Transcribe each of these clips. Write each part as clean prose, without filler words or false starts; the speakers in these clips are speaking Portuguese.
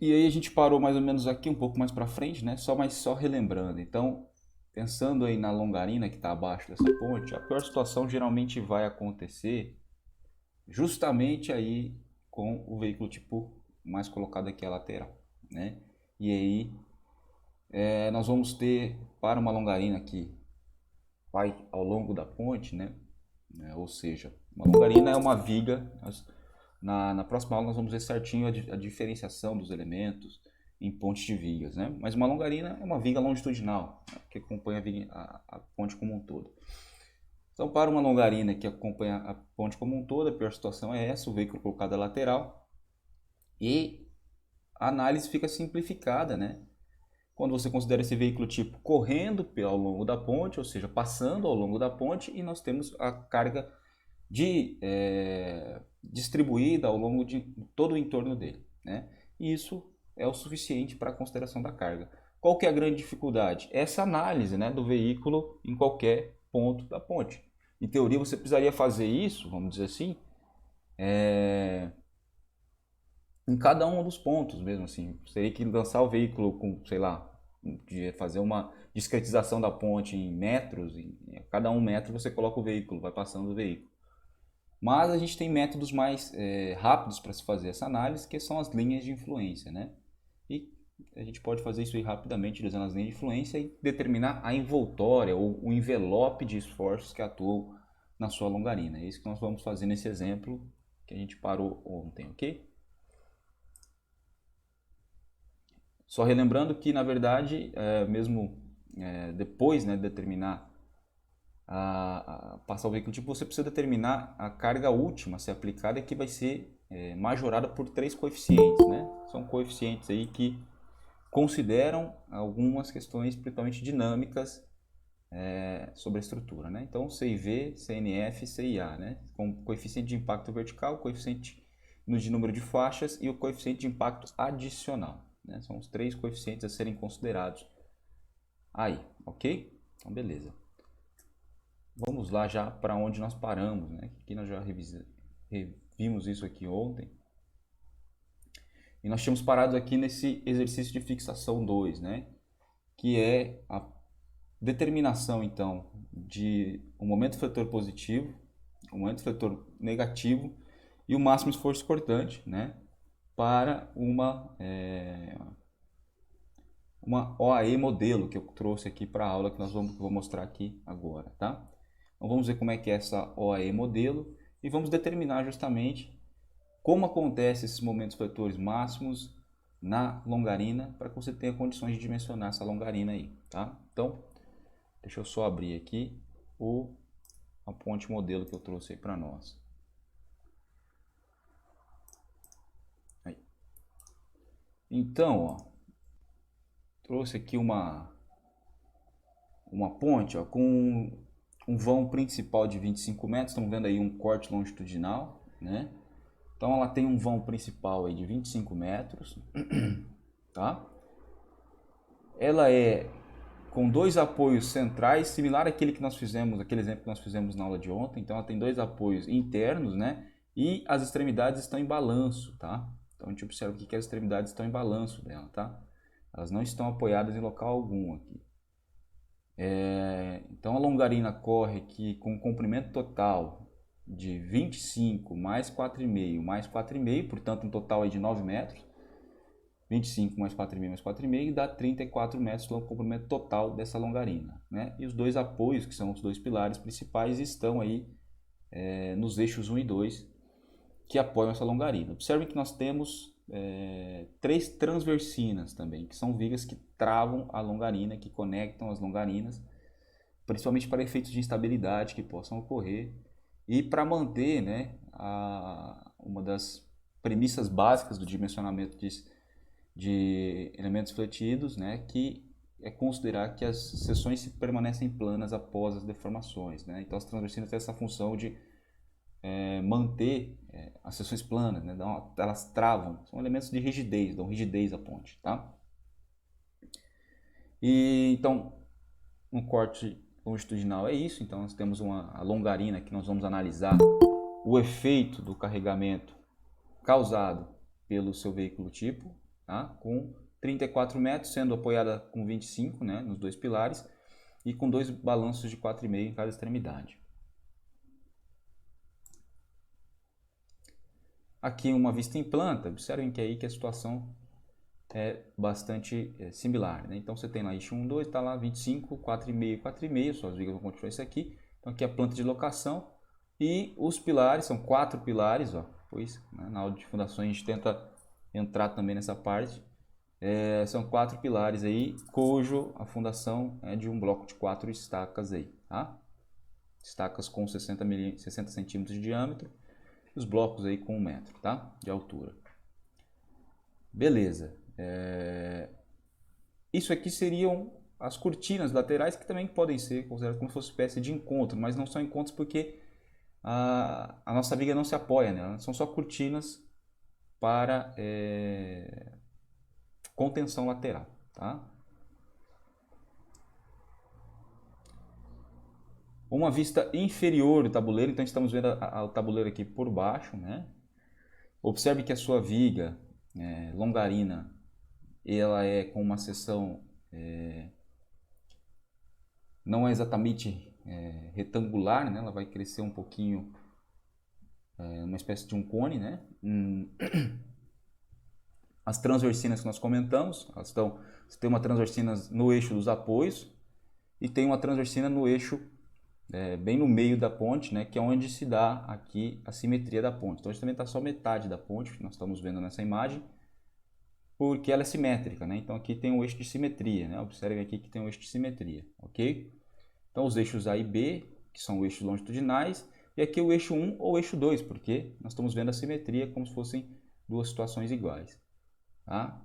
E aí a gente parou mais ou menos aqui, um pouco mais para frente, né? Só relembrando. Então, pensando aí na longarina que está abaixo dessa ponte, a pior situação geralmente vai acontecer justamente aí com o veículo tipo mais colocado aqui à lateral, né? E aí nós vamos ter para uma longarina que vai ao longo da ponte, né? Ou seja, uma longarina é uma viga. Na próxima aula nós vamos ver certinho a diferenciação dos elementos em pontes de vigas, né? Mas uma longarina é uma viga longitudinal, né, que acompanha a ponte como um todo. Então, para uma longarina que acompanha a ponte como um todo, a pior situação é essa, o veículo colocado à lateral, e a análise fica simplificada, né? Quando você considera esse veículo tipo correndo ao longo da ponte, ou seja, passando ao longo da ponte, e nós temos a carga distribuída ao longo de todo o entorno dele, né? E isso é o suficiente para a consideração da carga. Qual que é a grande dificuldade? Essa análise, né, do veículo em qualquer ponto da ponte. Em teoria, você precisaria fazer isso, vamos dizer assim, em cada um dos pontos mesmo, assim. Você teria que lançar o veículo com, sei lá, de fazer uma discretização da ponte em metros, em cada um metro você coloca o veículo, vai passando o veículo. Mas a gente tem métodos mais rápidos para se fazer essa análise, que são as linhas de influência, né? E a gente pode fazer isso aí rapidamente usando as linhas de influência e determinar a envoltória ou o envelope de esforços que atuam na sua longarina. É isso que nós vamos fazer nesse exemplo que a gente parou ontem, ok? Só relembrando que, na verdade, mesmo depois, né, de determinar passar o veículo tipo, você precisa determinar a carga última a ser aplicada, que vai ser majorada por três coeficientes, né? São coeficientes aí que consideram algumas questões principalmente dinâmicas sobre a estrutura, né? Então, CIV, CNF, CIA, né? Com coeficiente de impacto vertical, coeficiente de número de faixas e o coeficiente de impacto adicional, né? São os três coeficientes a serem considerados aí, ok? Então, beleza. Vamos lá já para onde nós paramos, né? Aqui nós já revimos isso aqui ontem. E nós tínhamos parado aqui nesse exercício de fixação 2, né? Que é a determinação, então, de um momento fletor positivo, um momento fletor negativo e o máximo esforço cortante, né? Para uma OAE modelo que eu trouxe aqui para a aula que vou mostrar aqui agora, tá? Então vamos ver como é que é essa OAE modelo e vamos determinar justamente como acontece esses momentos fletores máximos na longarina para que você tenha condições de dimensionar essa longarina aí, tá? Então, deixa eu só abrir aqui a ponte modelo que eu trouxe aí para nós. Aí. Então, ó, trouxe aqui uma ponte, ó, com um vão principal de 25 metros, estamos vendo aí um corte longitudinal, né? Então ela tem um vão principal aí de 25 metros, tá? Ela é com dois apoios centrais, similar àquele que nós fizemos, aquele exemplo que nós fizemos na aula de ontem. Então ela tem dois apoios internos, né? E as extremidades estão em balanço, tá? Então a gente observa aqui que as extremidades estão em balanço dela, tá? Elas não estão apoiadas em local algum aqui. Então a longarina corre aqui com um comprimento total de 25 mais 4,5 mais 4,5, portanto um total aí de 9 metros. 25 mais 4,5 mais 4,5 dá 34 metros do comprimento total dessa longarina, né? E os dois apoios, que são os dois pilares principais, estão aí nos eixos 1 e 2, que apoiam essa longarina. Observe que nós temos três transversinas também, que são vigas que travam a longarina, que conectam as longarinas, principalmente para efeitos de instabilidade que possam ocorrer e para manter, né, uma das premissas básicas do dimensionamento de elementos fletidos, né, que é considerar que as seções permanecem planas após as deformações, né? Então as transversinas têm essa função de manter as seções planas, né? Elas travam, são elementos de rigidez, dão rigidez à ponte, tá? E então um corte longitudinal é isso. Então nós temos a longarina que nós vamos analisar o efeito do carregamento causado pelo seu veículo tipo, tá? Com 34 metros, sendo apoiada com 25, né, nos dois pilares, e com dois balanços de 4,5 em cada extremidade. Aqui uma vista em planta, observem que aí que a situação é bastante similar, né? Então você tem lá eixo 1, 2, está lá 25, 4,5, 4,5, suas vigas vão continuar isso aqui. Então aqui é a planta de locação e os pilares, são 4 pilares, ó, pois né, na aula de fundações a gente tenta entrar também nessa parte. São 4 pilares aí, cujo a fundação é de um bloco de 4 estacas aí, tá? Estacas com 60 centímetros de diâmetro, os blocos aí com 1 metro, tá? De altura. Beleza. Isso aqui seriam as cortinas laterais, que também podem ser consideradas como se fosse espécie de encontro, mas não são encontros porque a nossa viga não se apoia nela, são só cortinas para contenção lateral, tá? Uma vista inferior do tabuleiro, então estamos vendo o tabuleiro aqui por baixo, né? Observe que a sua viga longarina, ela é com uma seção não é exatamente retangular, né? Ela vai crescer um pouquinho, uma espécie de um cone, né? As transversinas que nós comentamos, você tem uma transversina no eixo dos apoios e tem uma transversina no eixo bem no meio da ponte, né, que é onde se dá aqui a simetria da ponte. Então a gente também está só metade da ponte, que nós estamos vendo nessa imagem, porque ela é simétrica, né? Então aqui tem um eixo de simetria, né? Observem aqui que tem um eixo de simetria, ok? Então os eixos A e B, que são eixos longitudinais, e aqui o eixo 1 ou eixo 2, porque nós estamos vendo a simetria como se fossem duas situações iguais, tá?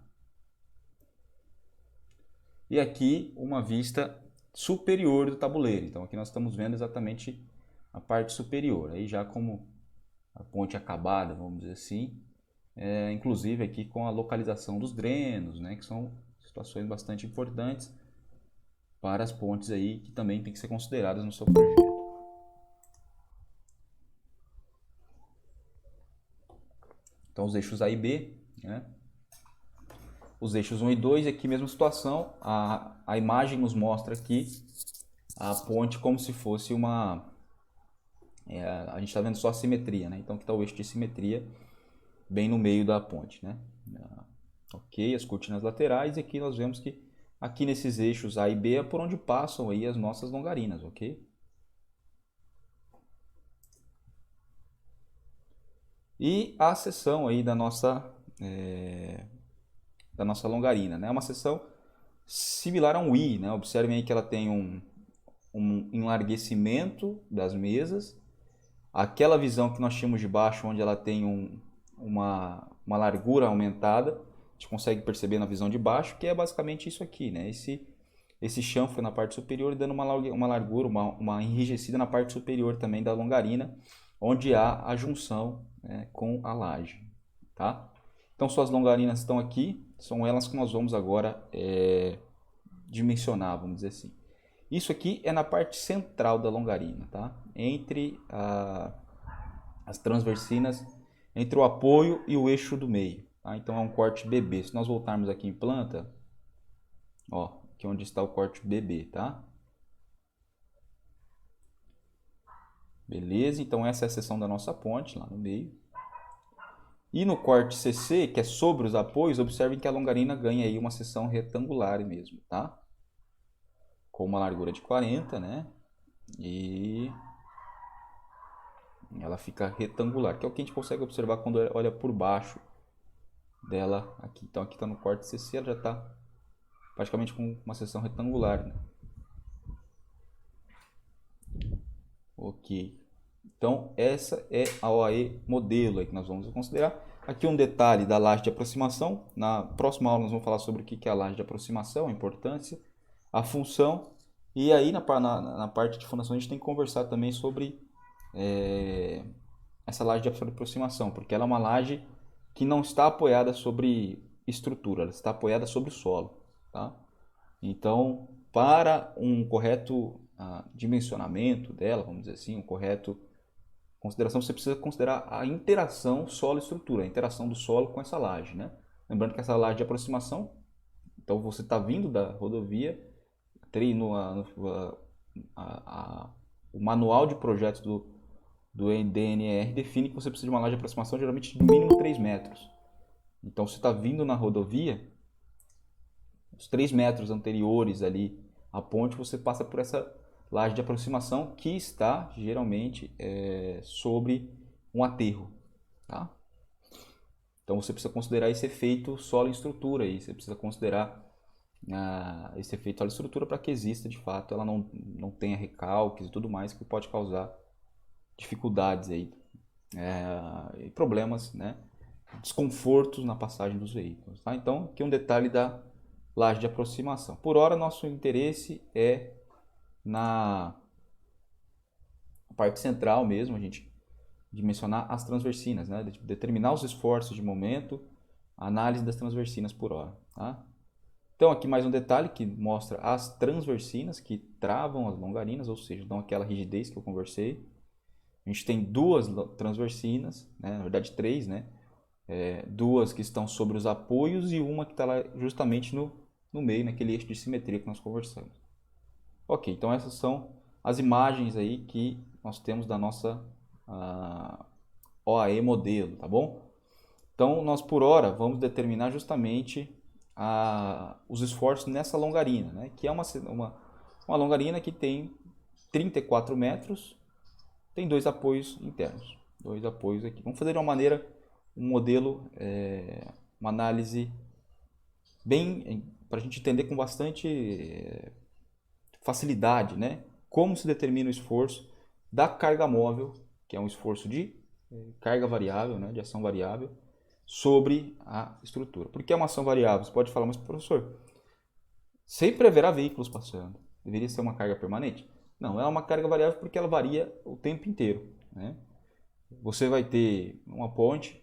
E aqui uma vista superior do tabuleiro. Então aqui nós estamos vendo exatamente a parte superior. Aí já como a ponte acabada, vamos dizer assim, inclusive aqui com a localização dos drenos, né, que são situações bastante importantes para as pontes aí que também tem que ser consideradas no seu projeto. Então os eixos A e B, né? Os eixos 1 e 2, aqui mesma situação, a imagem nos mostra aqui a ponte como se fosse uma... a gente está vendo só a simetria, né? Então aqui está o eixo de simetria bem no meio da ponte, né? Ok, as cortinas laterais, e aqui nós vemos que aqui nesses eixos A e B é por onde passam aí as nossas longarinas, ok? E a seção aí da nossa longarina, né? É uma seção similar a um I, né? Observem aí que ela tem um enlarguecimento das mesas, aquela visão que nós tínhamos de baixo, onde ela tem uma largura aumentada, a gente consegue perceber na visão de baixo, que é basicamente isso aqui, né? Esse chanfro na parte superior, dando uma largura, uma enrijecida na parte superior também da longarina, onde há a junção, né, com a laje, tá? Então suas longarinas estão aqui, são elas que nós vamos agora dimensionar, vamos dizer assim. Isso aqui é na parte central da longarina, tá? Entre as transversinas, entre o apoio e o eixo do meio, tá? Então é um corte BB. Se nós voltarmos aqui em planta, ó, aqui onde está o corte BB, tá? Beleza, então essa é a seção da nossa ponte, lá no meio. E no corte CC, que é sobre os apoios, observem que a longarina ganha aí uma seção retangular mesmo, tá? Com uma largura de 40, né? E ela fica retangular, que é o que a gente consegue observar quando olha por baixo dela aqui. Então aqui está no corte CC, ela já está praticamente com uma seção retangular, né? Ok. Então essa é a OAE modelo aí que nós vamos considerar. Aqui um detalhe da laje de aproximação. Na próxima aula nós vamos falar sobre o que é a laje de aproximação, a importância, a função. E aí na parte de fundação a gente tem que conversar também sobre essa laje de aproximação, porque ela é uma laje que não está apoiada sobre estrutura, ela está apoiada sobre o solo, tá? Então, para um correto dimensionamento dela, vamos dizer assim, um correto consideração, você precisa considerar a interação solo-estrutura, a interação do solo com essa laje, né? Lembrando que essa laje de aproximação, então você está vindo da rodovia, o manual de projetos do DNR define que você precisa de uma laje de aproximação geralmente de mínimo 3 metros. Então, você está vindo na rodovia, os 3 metros anteriores ali à ponte, você passa por essa laje de aproximação que está geralmente sobre um aterro. Tá? Então, você precisa considerar esse efeito solo em estrutura aí, você precisa considerar esse efeito solo em estrutura para que exista de fato, ela não tenha recalques e tudo mais que pode causar dificuldades aí, e problemas, né? Desconfortos na passagem dos veículos. Tá? Então, aqui um detalhe da laje de aproximação. Por hora, nosso interesse é na parte central mesmo, a gente dimensionar as transversinas, né? Determinar os esforços de momento, análise das transversinas por hora. Tá? Então, aqui mais um detalhe que mostra as transversinas que travam as longarinas, ou seja, dão aquela rigidez que eu conversei. A gente tem 2 transversinas, né? Na verdade 3, né? 2 que estão sobre os apoios e uma que está lá justamente no meio, naquele eixo de simetria que nós conversamos. Ok, então essas são as imagens aí que nós temos da nossa OAE modelo, tá bom? Então, nós por hora vamos determinar justamente os esforços nessa longarina, né? Que é uma longarina que tem 34 metros, tem 2 apoios internos, 2 apoios aqui. Vamos fazer de uma maneira, um modelo, uma análise bem, para a gente entender com bastante facilidade, né? Como se determina o esforço da carga móvel, que é um esforço de carga variável, né? De ação variável, sobre a estrutura. Por que é uma ação variável? Você pode falar, mas professor, sempre haverá veículos passando. Deveria ser uma carga permanente? Não, ela é uma carga variável porque ela varia o tempo inteiro, né? Você vai ter uma ponte,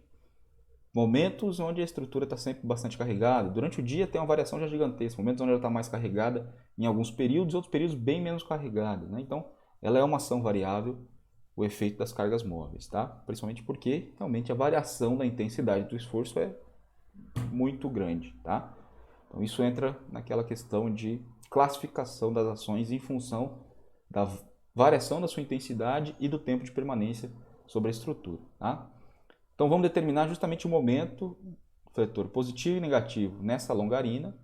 momentos onde a estrutura está sempre bastante carregada. Durante o dia tem uma variação já gigantesca, momentos onde ela está mais carregada em alguns períodos, outros períodos bem menos carregada, né? Então, ela é uma ação variável, o efeito das cargas móveis, tá? Principalmente porque realmente a variação da intensidade do esforço é muito grande, tá? Então, isso entra naquela questão de classificação das ações em função da variação da sua intensidade e do tempo de permanência sobre a estrutura, tá? Então, vamos determinar justamente o momento do fletor positivo e negativo nessa longarina,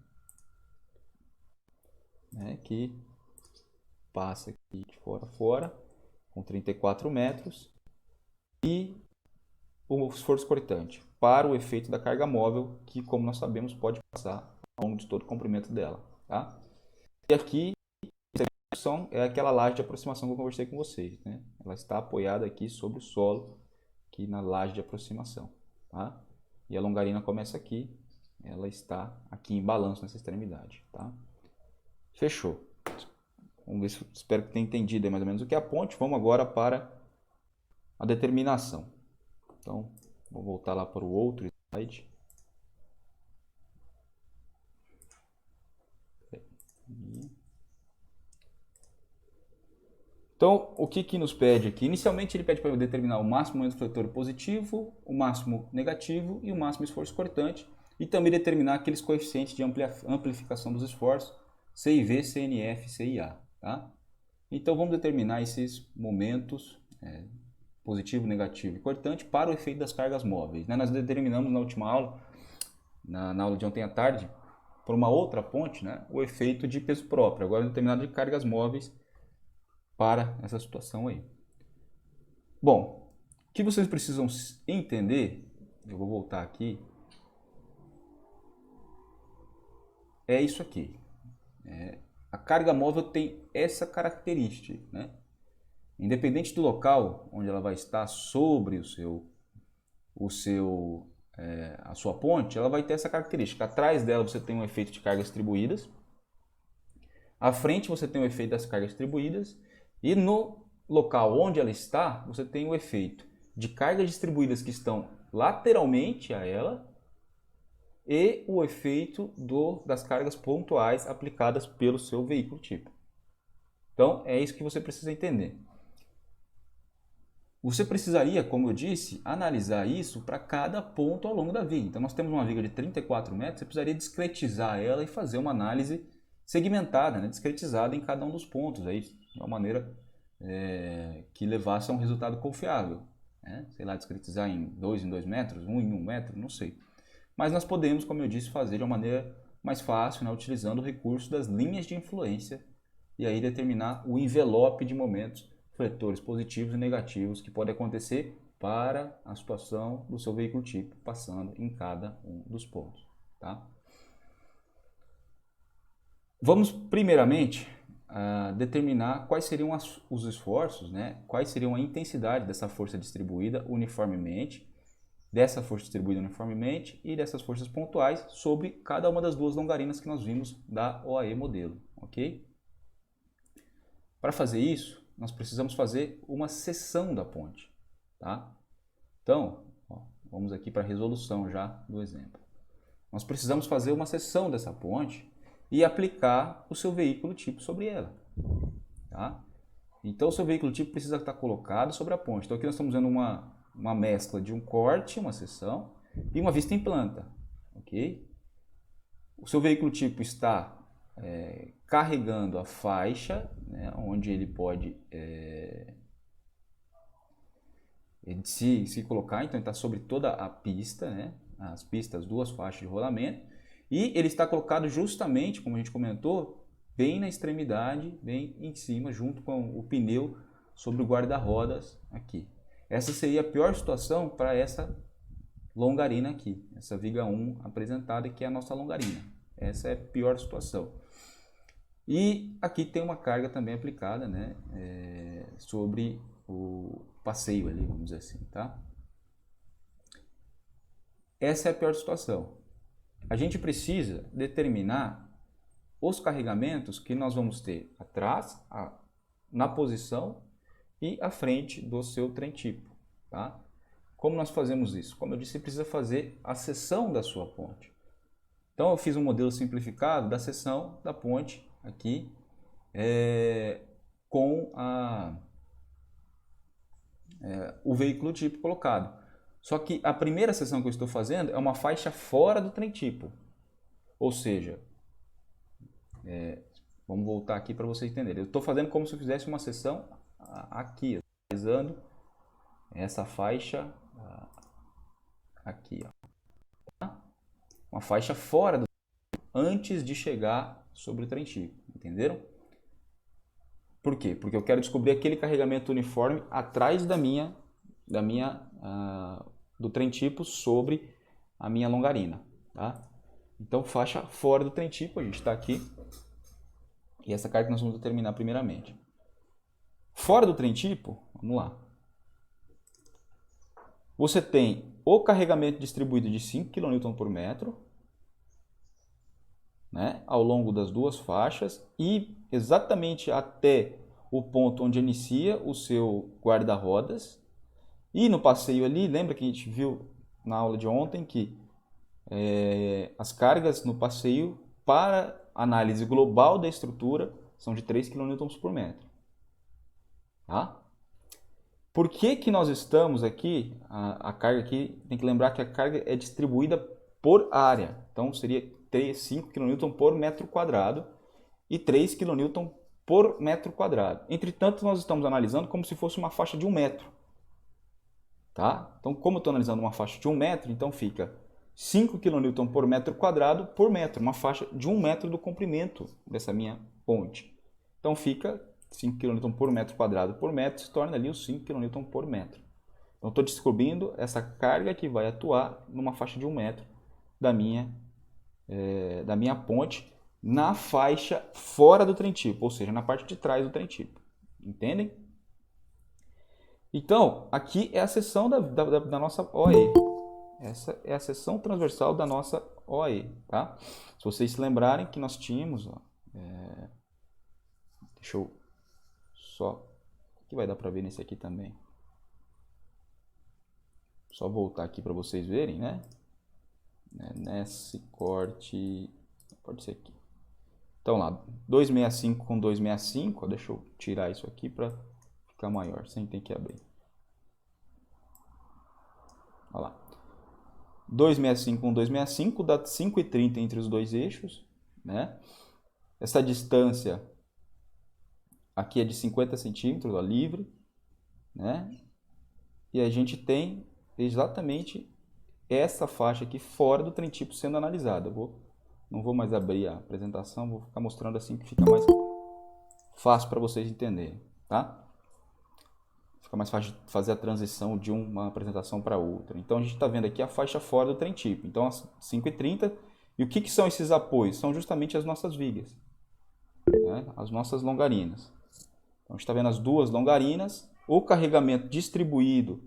né, que passa aqui de fora a fora, com 34 metros, e o esforço cortante para o efeito da carga móvel, que, como nós sabemos, pode passar ao longo de todo o comprimento dela. Tá? E aqui, é aquela laje de aproximação que eu conversei com vocês. Né? Ela está apoiada aqui sobre o solo, aqui na laje de aproximação. Tá? E a longarina começa aqui, ela está aqui em balanço nessa extremidade. Tá? Fechou. Vamos ver se espero que tenha entendido mais ou menos o que é a ponte. Vamos agora para a determinação. Então, vou voltar lá para o outro slide. Então, o que nos pede aqui? Inicialmente, ele pede para eu determinar o máximo momento fletor positivo, o máximo negativo e o máximo esforço cortante, e também determinar aqueles coeficientes de amplificação dos esforços, CIV, CNF, CIA. Tá? Então, vamos determinar esses momentos positivo, negativo e cortante para o efeito das cargas móveis. Né? Nós determinamos na última aula, na aula de ontem à tarde, por uma outra ponte, né, o efeito de peso próprio. Agora, determinado de cargas móveis para essa situação aí. Bom, o que vocês precisam entender, eu vou voltar aqui, é isso aqui. A carga móvel tem essa característica, né? Independente do local onde ela vai estar sobre a sua ponte, ela vai ter essa característica. Atrás dela você tem um efeito de cargas distribuídas, à frente você tem o efeito das cargas distribuídas, e no local onde ela está, você tem o efeito de cargas distribuídas que estão lateralmente a ela e o efeito das cargas pontuais aplicadas pelo seu veículo tipo. Então, é isso que você precisa entender. Você precisaria, como eu disse, analisar isso para cada ponto ao longo da viga. Então nós temos uma viga de 34 metros, você precisaria discretizar ela e fazer uma análise segmentada, né? Discretizada em cada um dos pontos, aí, de uma maneira que levasse a um resultado confiável. Né? Sei lá, discretizar em 2 metros, 1 em 1 metro, não sei. Mas nós podemos, como eu disse, fazer de uma maneira mais fácil, né? Utilizando o recurso das linhas de influência e aí determinar o envelope de momentos, fletores positivos e negativos que pode acontecer para a situação do seu veículo tipo passando em cada um dos pontos. Tá? Vamos primeiramente determinar quais seriam os esforços, né? Quais seriam a intensidade dessa força distribuída uniformemente, dessa força distribuída uniformemente e dessas forças pontuais sobre cada uma das duas longarinas que nós vimos da OAE modelo, ok? Para fazer isso, nós precisamos fazer uma seção da ponte, tá? Então, vamos aqui para a resolução já do exemplo. Nós precisamos fazer uma seção dessa ponte e aplicar o seu veículo tipo sobre ela, tá? Então, o seu veículo tipo precisa estar colocado sobre a ponte. Então, aqui nós estamos vendo uma mescla de um corte, uma seção e uma vista em planta, ok? O seu veículo tipo está carregando a faixa, né, onde ele pode se colocar, então ele está sobre toda a pista, né, as pistas, duas faixas de rolamento, e ele está colocado justamente, como a gente comentou, bem na extremidade, bem em cima, junto com o pneu sobre o guarda-rodas aqui. Essa seria a pior situação para essa longarina aqui, essa viga 1 apresentada, que é a nossa longarina. Essa é a pior situação. E aqui tem uma carga também aplicada, né, sobre o passeio ali, vamos dizer assim, tá? Essa é a pior situação. A gente precisa determinar os carregamentos que nós vamos ter atrás, na posição e à frente do seu trem tipo, tá? Como nós fazemos isso? Como eu disse, você precisa fazer a seção da sua ponte. Então eu fiz um modelo simplificado da seção da ponte aqui com o veículo tipo colocado. Só que a primeira seção que eu estou fazendo é uma faixa fora do trem tipo. Ou seja, vamos voltar aqui para vocês entenderem. Eu estou fazendo como se eu fizesse uma seção aqui, utilizando essa faixa aqui, ó. Uma faixa fora do antes de chegar sobre o trem tipo, entenderam? Por quê? Porque eu quero descobrir aquele carregamento uniforme atrás do trem tipo sobre a minha longarina, tá? Então, faixa fora do trem tipo, a gente está aqui. E essa carga que nós vamos determinar primeiramente. Fora do trem tipo, vamos lá. Você tem o carregamento distribuído de 5 kN por metro, né, ao longo das duas faixas e exatamente até o ponto onde inicia o seu guarda-rodas. E no passeio ali, lembra que a gente viu na aula de ontem que as cargas no passeio para análise global da estrutura são de 3 kN por metro. Tá? Por que nós estamos aqui, a carga aqui, tem que lembrar que a carga é distribuída por área. Então seria 5 kN por metro quadrado e 3 kN por metro quadrado. Entretanto, nós estamos analisando como se fosse uma faixa de 1 metro. Tá? Então, como eu estou analisando uma faixa de 1 metro, então fica 5 kN por metro quadrado por metro, uma faixa de 1 metro do comprimento dessa minha ponte. Então fica 5 kN por metro quadrado por metro, se torna ali os 5 kN por metro. Então estou descobrindo essa carga que vai atuar numa faixa de 1 metro da minha ponte na faixa fora do trem tipo, ou seja, na parte de trás do trem tipo. Entendem? Então, aqui é a seção da nossa OE. Essa é a seção transversal da nossa OE, tá? Se vocês se lembrarem que nós tínhamos, deixa eu só, que vai dar para ver nesse aqui também. Só voltar aqui para vocês verem, né? Nesse corte, pode ser aqui. Então lá, 265 com 265, deixa eu tirar isso aqui para ficar maior, sem ter que abrir. Olha lá. 265 com 265 dá 5,30 entre os dois eixos, né? Essa distância aqui é de 50 centímetros, ó, livre, né? E a gente tem exatamente essa faixa aqui fora do trem tipo sendo analisada. Não vou mais abrir a apresentação, vou ficar mostrando assim que fica mais fácil para vocês entenderem, tá? Fica mais fácil de fazer a transição de uma apresentação para outra. Então a gente está vendo aqui a faixa fora do trem tipo. Então, as 5,30. E o que são esses apoios? São justamente as nossas vigas, né? As nossas longarinas. Então, a gente está vendo as duas longarinas, o carregamento distribuído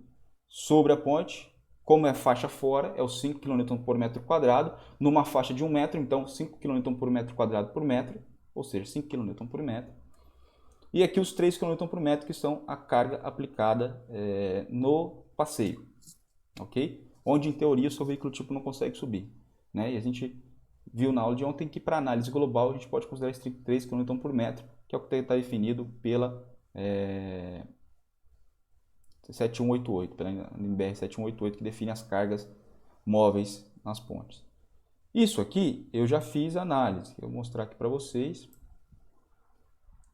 sobre a ponte, como é faixa fora, é o 5 kN por metro quadrado, numa faixa de 1 metro, então 5 kN por metro quadrado por metro, ou seja, 5 kN por metro. E aqui os 3 kN por metro, que são a carga aplicada no passeio, ok? Onde, em teoria, o seu veículo tipo não consegue subir, né? E a gente viu na aula de ontem que, para análise global, a gente pode considerar esse 3 kN por metro, que é o que está definido pela 7188, pela NBR 7188, que define as cargas móveis nas pontes. Isso aqui eu já fiz a análise, eu vou mostrar aqui para vocês.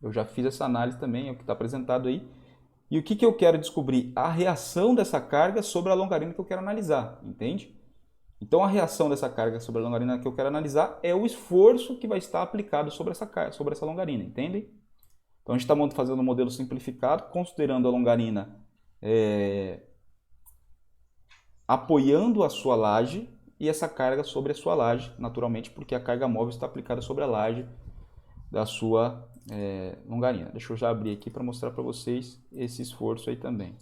Eu já fiz essa análise também, é o que está apresentado aí. E o que eu quero descobrir? A reação dessa carga sobre a longarina que eu quero analisar, entende? Então a reação dessa carga sobre a longarina que eu quero analisar é o esforço que vai estar aplicado sobre essa carga, sobre essa longarina, entendem? Então a gente está fazendo um modelo simplificado, considerando a longarina apoiando a sua laje e essa carga sobre a sua laje, naturalmente, porque a carga móvel está aplicada sobre a laje da sua longarina. Deixa eu já abrir aqui para mostrar para vocês esse esforço aí também.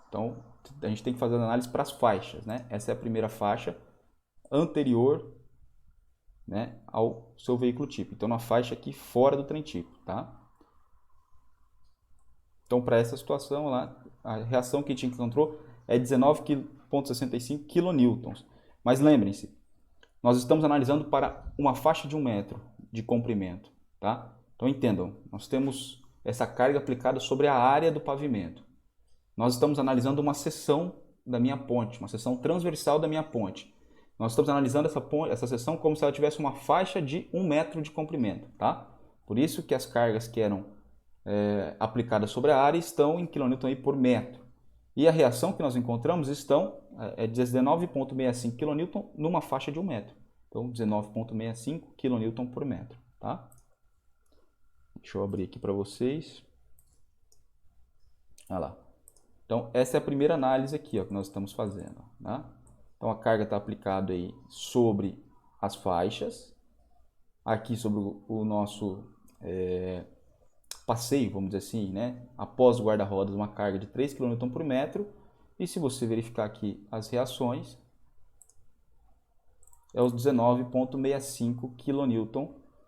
Então, a gente tem que fazer a análise para as faixas, né? Essa é a primeira faixa anterior, né, ao seu veículo tipo. Então, na faixa aqui fora do trem tipo, tá? Então, para essa situação lá, a reação que a gente encontrou é 19,65 kN. Mas lembrem-se, nós estamos analisando para uma faixa de 1 metro de comprimento, tá? Então entendam, nós temos essa carga aplicada sobre a área do pavimento. Nós estamos analisando uma seção da minha ponte, uma seção transversal da minha ponte. Nós estamos analisando essa seção como se ela tivesse uma faixa de 1 metro de comprimento, tá? Por isso que as cargas que eram aplicadas sobre a área estão em kN por metro. E a reação que nós encontramos estão 19,65 kN numa faixa de 1 metro. Então, 19,65 kN por metro, tá? Deixa eu abrir aqui para vocês. Olha lá. Então, essa é a primeira análise aqui, ó, que nós estamos fazendo, tá? Então, a carga está aplicada aí sobre as faixas. Aqui sobre o nosso passeio, vamos dizer assim, né? Após o guarda-rodas, uma carga de 3 kN por metro. E se você verificar aqui as reações, é os 19,65 kN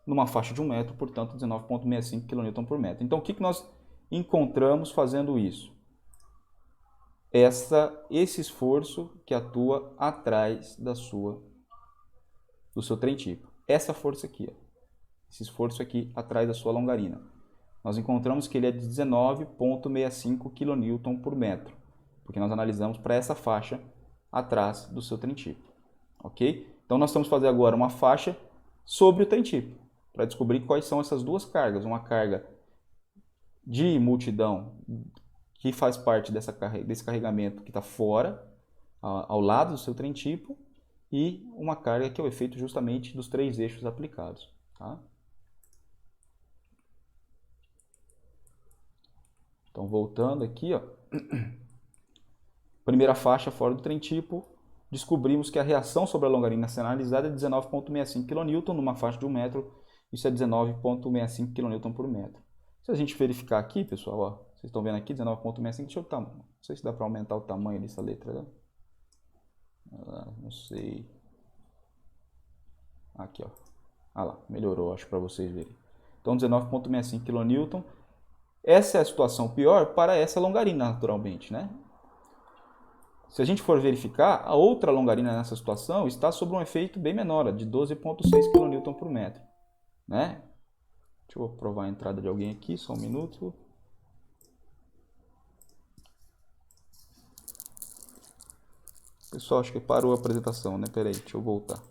numa faixa de 1 metro, portanto 19,65 kN por metro. Então o que nós encontramos fazendo isso? Esse esforço que atua atrás do seu trem tipo. Essa força aqui, ó. Esse esforço aqui atrás da sua longarina. Nós encontramos que ele é de 19,65 kN por metro, porque nós analisamos para essa faixa atrás do seu trem tipo, ok? Então nós vamos fazer agora uma faixa sobre o trem tipo, para descobrir quais são essas duas cargas. Uma carga de multidão, que faz parte desse carregamento que está fora, ao lado do seu trem tipo, e uma carga que é o efeito justamente dos 3 eixos aplicados, tá? Então, voltando aqui, ó. Primeira faixa fora do trem tipo, descobrimos que a reação sobre a longarina a ser analisada é 19,65 kN numa faixa de 1 metro. Isso é 19,65 kN por metro. Se a gente verificar aqui, pessoal, ó, vocês estão vendo aqui 19,65, deixa eu não sei se dá para aumentar o tamanho dessa letra, né? Não sei. Aqui, ó. Ah lá, melhorou, acho, para vocês verem. Então, 19,65 kN. Essa é a situação pior para essa longarina, naturalmente, né? Se a gente for verificar, a outra longarina nessa situação está sob um efeito bem menor, de 12,6 kN por metro, né? Deixa eu provar a entrada de alguém aqui, só um minuto. Pessoal, acho que parou a apresentação, né? Pera aí, deixa eu voltar.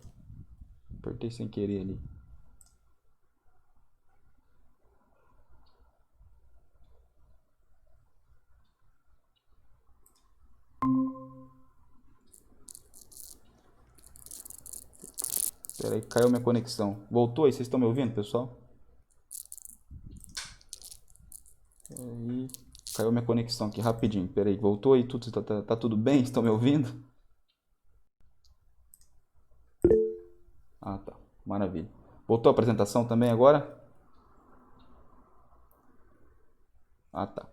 Apertei sem querer ali. Pera aí, caiu minha conexão. Voltou aí? Vocês estão me ouvindo, pessoal? Aí, caiu minha conexão aqui rapidinho. Pera aí, voltou aí? Tá tudo bem? Estão me ouvindo? Ah, tá. Maravilha. Voltou a apresentação também agora? Ah, tá.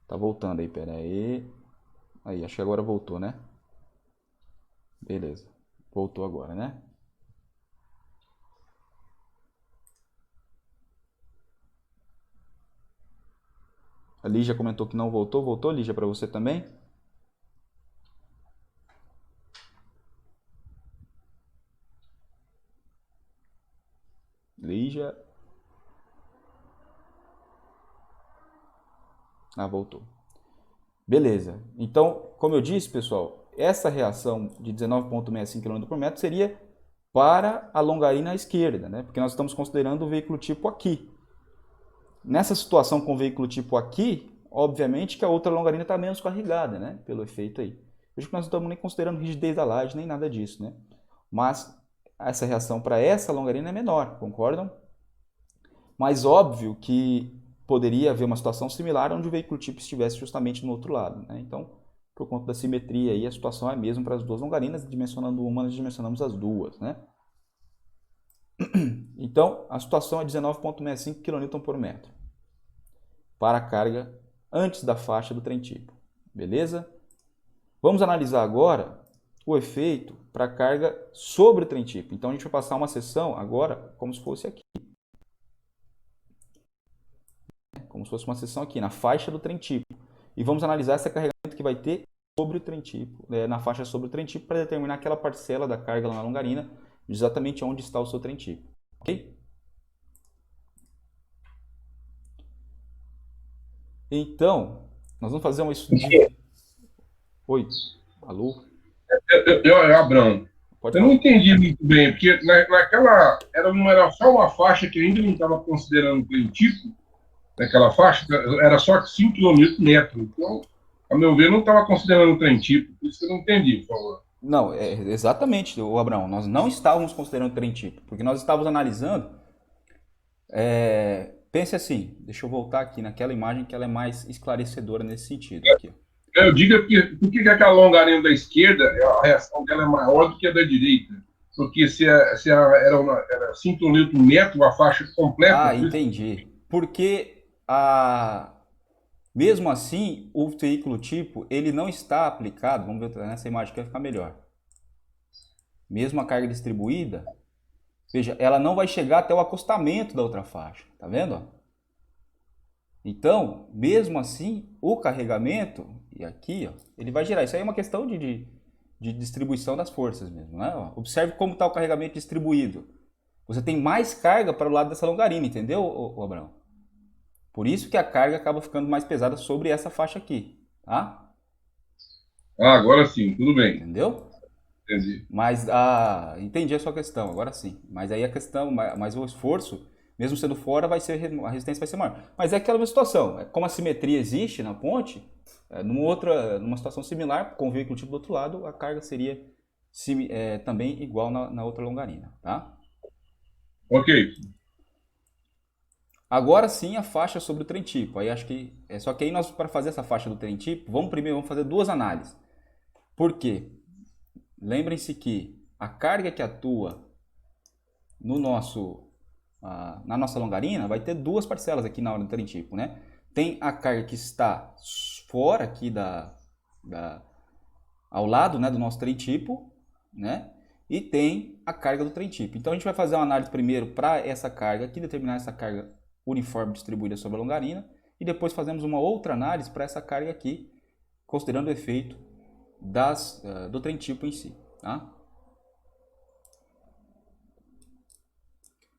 Tá voltando aí, pera aí. Aí, acho que agora voltou, né? Beleza. Voltou agora, né? A Lígia comentou que não voltou. Voltou, Lígia, para você também? Lígia. Ah, voltou. Beleza. Então, como eu disse, pessoal, essa reação de 19,65 km por metro seria para a longarina à esquerda, né? Porque nós estamos considerando o veículo tipo aqui. Nessa situação com o veículo tipo aqui, obviamente que a outra longarina está menos carregada, né? Pelo efeito aí. Veja que nós não estamos nem considerando rigidez da laje, nem nada disso, né? Mas essa reação para essa longarina é menor, concordam? Mas óbvio que poderia haver uma situação similar onde o veículo tipo estivesse justamente no outro lado, né? Então, por conta da simetria aí, a situação é a mesma para as duas longarinas, dimensionando uma, nós dimensionamos as duas, né? Então, a situação é 19,65 kN por metro para a carga antes da faixa do trem tipo, beleza? Vamos analisar agora o efeito para a carga sobre o trem tipo. Então, a gente vai passar uma seção agora como se fosse aqui. Como se fosse uma seção aqui, na faixa do trem tipo. E vamos analisar esse carregamento que vai ter sobre o trem tipo, na faixa sobre o trem tipo, para determinar aquela parcela da carga lá na longarina, exatamente onde está o seu trem tipo. Ok? Então, nós vamos fazer um estudo de... Oi, alô? Abrão, Pode eu não falar. entendi muito bem, porque naquela era só uma faixa que ainda não estava considerando trem tipo, naquela faixa, era só 5 km metro. Então, a meu ver, não estava considerando trem tipo. Por isso que eu não entendi, por favor. Não, exatamente, o Abraão. Nós não estávamos considerando trem tipo, porque nós estávamos analisando. Pense assim, deixa eu voltar aqui naquela imagem que ela é mais esclarecedora nesse sentido. Aqui, ó. Eu digo por que aquela longarina da esquerda, a reação dela é maior do que a da direita? Porque era 5 km metro a faixa completa, Ah, por isso. entendi. Porque mesmo assim, o veículo tipo ele não está aplicado. Vamos ver nessa imagem que vai ficar melhor. Mesmo a carga distribuída, veja, ela não vai chegar até o acostamento da outra faixa. Tá vendo? Ó? Então, mesmo assim, o carregamento, e aqui, ó, ele vai gerar. Isso aí é uma questão de distribuição das forças mesmo. Né? Ó, observe como está o carregamento distribuído. Você tem mais carga para o lado dessa longarina, entendeu, Abraão? Por isso que a carga acaba ficando mais pesada sobre essa faixa aqui, tá? Ah, agora sim, tudo bem. Entendeu? Entendi. Mas entendi a sua questão, agora sim. Mas aí a questão, mas o esforço, mesmo sendo fora, a resistência vai ser maior. Mas é aquela mesma situação. Como a simetria existe na ponte, numa situação similar, com o veículo tipo do outro lado, a carga seria também igual na outra longarina, tá? Ok. Agora sim a faixa sobre o trem tipo. Aí acho que só que aí nós para fazer essa faixa do trem tipo, vamos fazer duas análises. Por quê? Lembrem-se que a carga que atua no na nossa longarina vai ter duas parcelas aqui na hora do trem tipo, né? Tem a carga que está fora aqui ao lado, né, do nosso trem tipo, né? E tem a carga do trem tipo. Então a gente vai fazer uma análise primeiro para essa carga aqui, determinar essa carga uniforme distribuída sobre a longarina, e depois fazemos uma outra análise para essa carga aqui, considerando o efeito do trem tipo em si. Tá?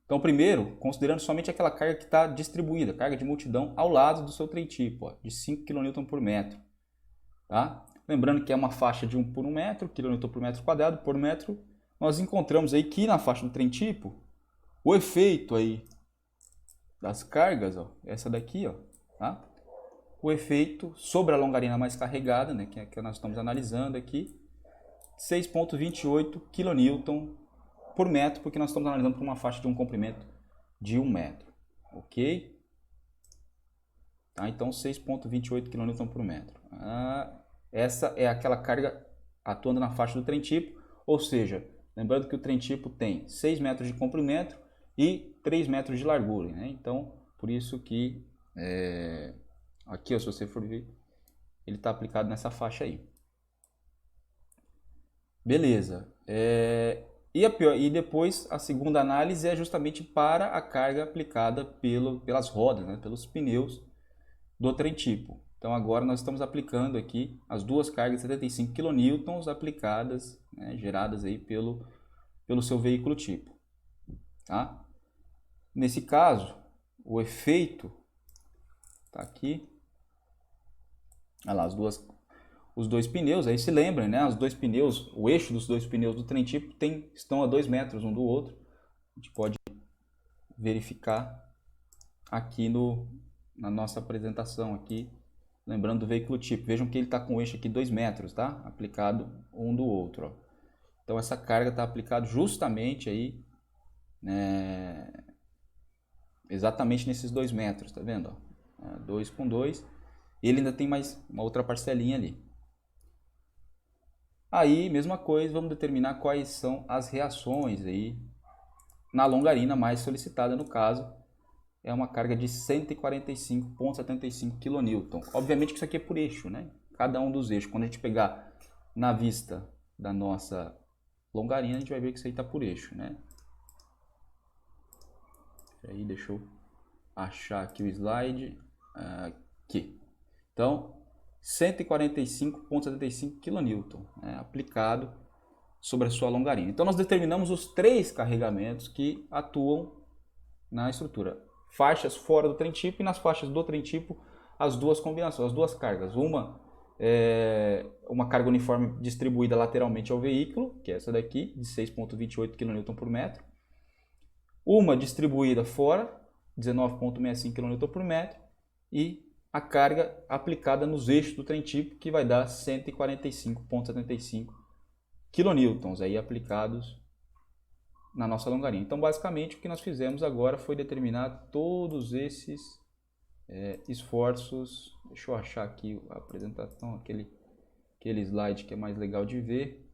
Então, primeiro, considerando somente aquela carga que está distribuída, carga de multidão ao lado do seu trem tipo, ó, de 5 kN por metro. Tá? Lembrando que é uma faixa de 1 por 1 metro, quilômetro por metro quadrado, por metro. Nós encontramos aí que na faixa do trem tipo, o efeito aí das cargas, ó, essa daqui, ó, tá? O efeito sobre a longarina mais carregada, né, que é que nós estamos analisando aqui, 6,28 kN por metro, porque nós estamos analisando por uma faixa de um comprimento de 1 metro, ok? Tá, então 6,28 kN por metro. Essa é aquela carga atuando na faixa do trem tipo, ou seja, lembrando que o trem tipo tem 6 metros de comprimento e 3 metros de largura, né? Então, por isso que aqui, ó, se você for ver, ele está aplicado nessa faixa aí. Beleza. E depois a segunda análise é justamente para a carga aplicada pelas rodas, né, pelos pneus do trem tipo. Então agora nós estamos aplicando aqui as duas cargas de 75 kN aplicadas, né, geradas aí pelo seu veículo tipo. Tá? Nesse caso, o efeito está aqui. Olha lá, os dois pneus, aí se lembrem, né? Os dois pneus, o eixo dos dois pneus do trem tipo estão a 2 metros um do outro. A gente pode verificar aqui na nossa apresentação aqui, lembrando do veículo tipo. Vejam que ele está com o eixo aqui 2 metros, tá? Aplicado um do outro, ó. Então essa carga está aplicada justamente aí, né, exatamente nesses 2 metros, tá vendo? 2 com 2. E ele ainda tem mais uma outra parcelinha ali. Aí, mesma coisa, vamos determinar quais são as reações aí na longarina mais solicitada, no caso, é uma carga de 145,75 kN. Obviamente que isso aqui é por eixo, né? Cada um dos eixos. Quando a gente pegar na vista da nossa longarina, a gente vai ver que isso aí está por eixo, né? Aí, deixa eu achar aqui o slide. Aqui. Então, 145,75 kN, né, aplicado sobre a sua longarina. Então, nós determinamos os 3 carregamentos que atuam na estrutura. Faixas fora do trem tipo e nas faixas do trem tipo, as duas combinações, as duas cargas. Uma carga uniforme distribuída lateralmente ao veículo, que é essa daqui, de 6,28 kN por metro. Uma distribuída fora, 19,65 kN por metro. E a carga aplicada nos eixos do trem tipo, que vai dar 145,75 kN aí aplicados na nossa longarina. Então, basicamente, o que nós fizemos agora foi determinar todos esses esforços. Deixa eu achar aqui a apresentação, aquele slide que é mais legal de ver.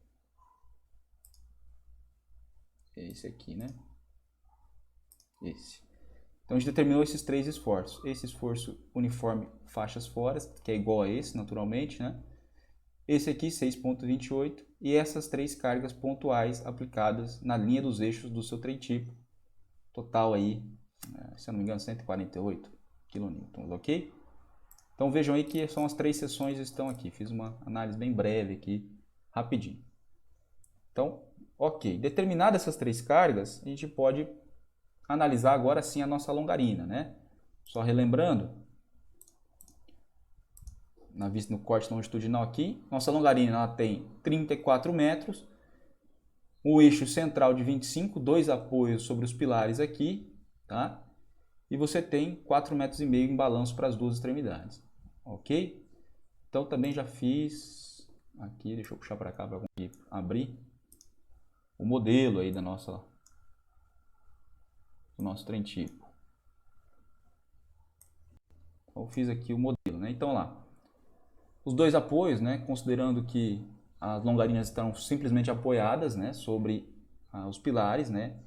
É esse aqui, né? Esse. Então a gente determinou esses 3 esforços. Esse esforço uniforme faixas fora, que é igual a esse naturalmente, né? Esse aqui 6,28 e essas 3 cargas pontuais aplicadas na linha dos eixos do seu trem tipo. Total aí, se eu não me engano, 148 kN, ok? Então vejam aí que são as 3 seções que estão aqui. Fiz uma análise bem breve aqui, rapidinho. Então, ok. Determinadas essas 3 cargas, a gente pode analisar agora sim a nossa longarina, né? Só relembrando, na vista no corte longitudinal aqui, nossa longarina ela tem 34 metros, o eixo central de 25, 2 apoios sobre os pilares aqui, tá? E você tem 4,5 metros em balanço para as duas extremidades, ok? Então também já fiz aqui, deixa eu puxar para cá para conseguir abrir o modelo aí do nosso trem tipo. Então, eu fiz aqui o modelo, né? Então lá, os 2 apoios, né? Considerando que as longarinas estão simplesmente apoiadas, né? Sobre os pilares, né?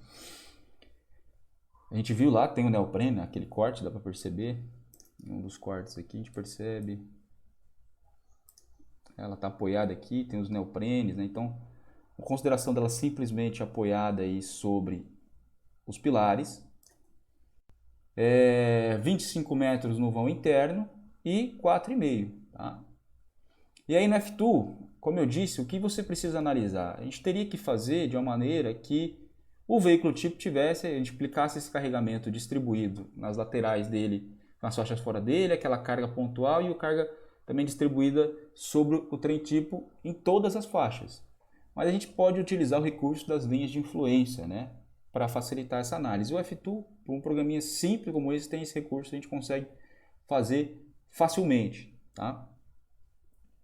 A gente viu lá, tem o neoprene, aquele corte, dá para perceber. Em um dos cortes aqui a gente percebe. Ela está apoiada aqui, tem os neoprenes, né? Então, com consideração dela simplesmente apoiada aí sobre os pilares, 25 metros no vão interno e 4,5, tá? E aí no F2, como eu disse, o que você precisa analisar? A gente teria que fazer de uma maneira que o veículo tipo tivesse, a gente aplicasse esse carregamento distribuído nas laterais dele, nas faixas fora dele, aquela carga pontual e a carga também distribuída sobre o trem tipo em todas as faixas. Mas a gente pode utilizar o recurso das linhas de influência, né, para facilitar essa análise. O F2, para um programinha simples como esse, tem esse recurso, a gente consegue fazer facilmente. Tá?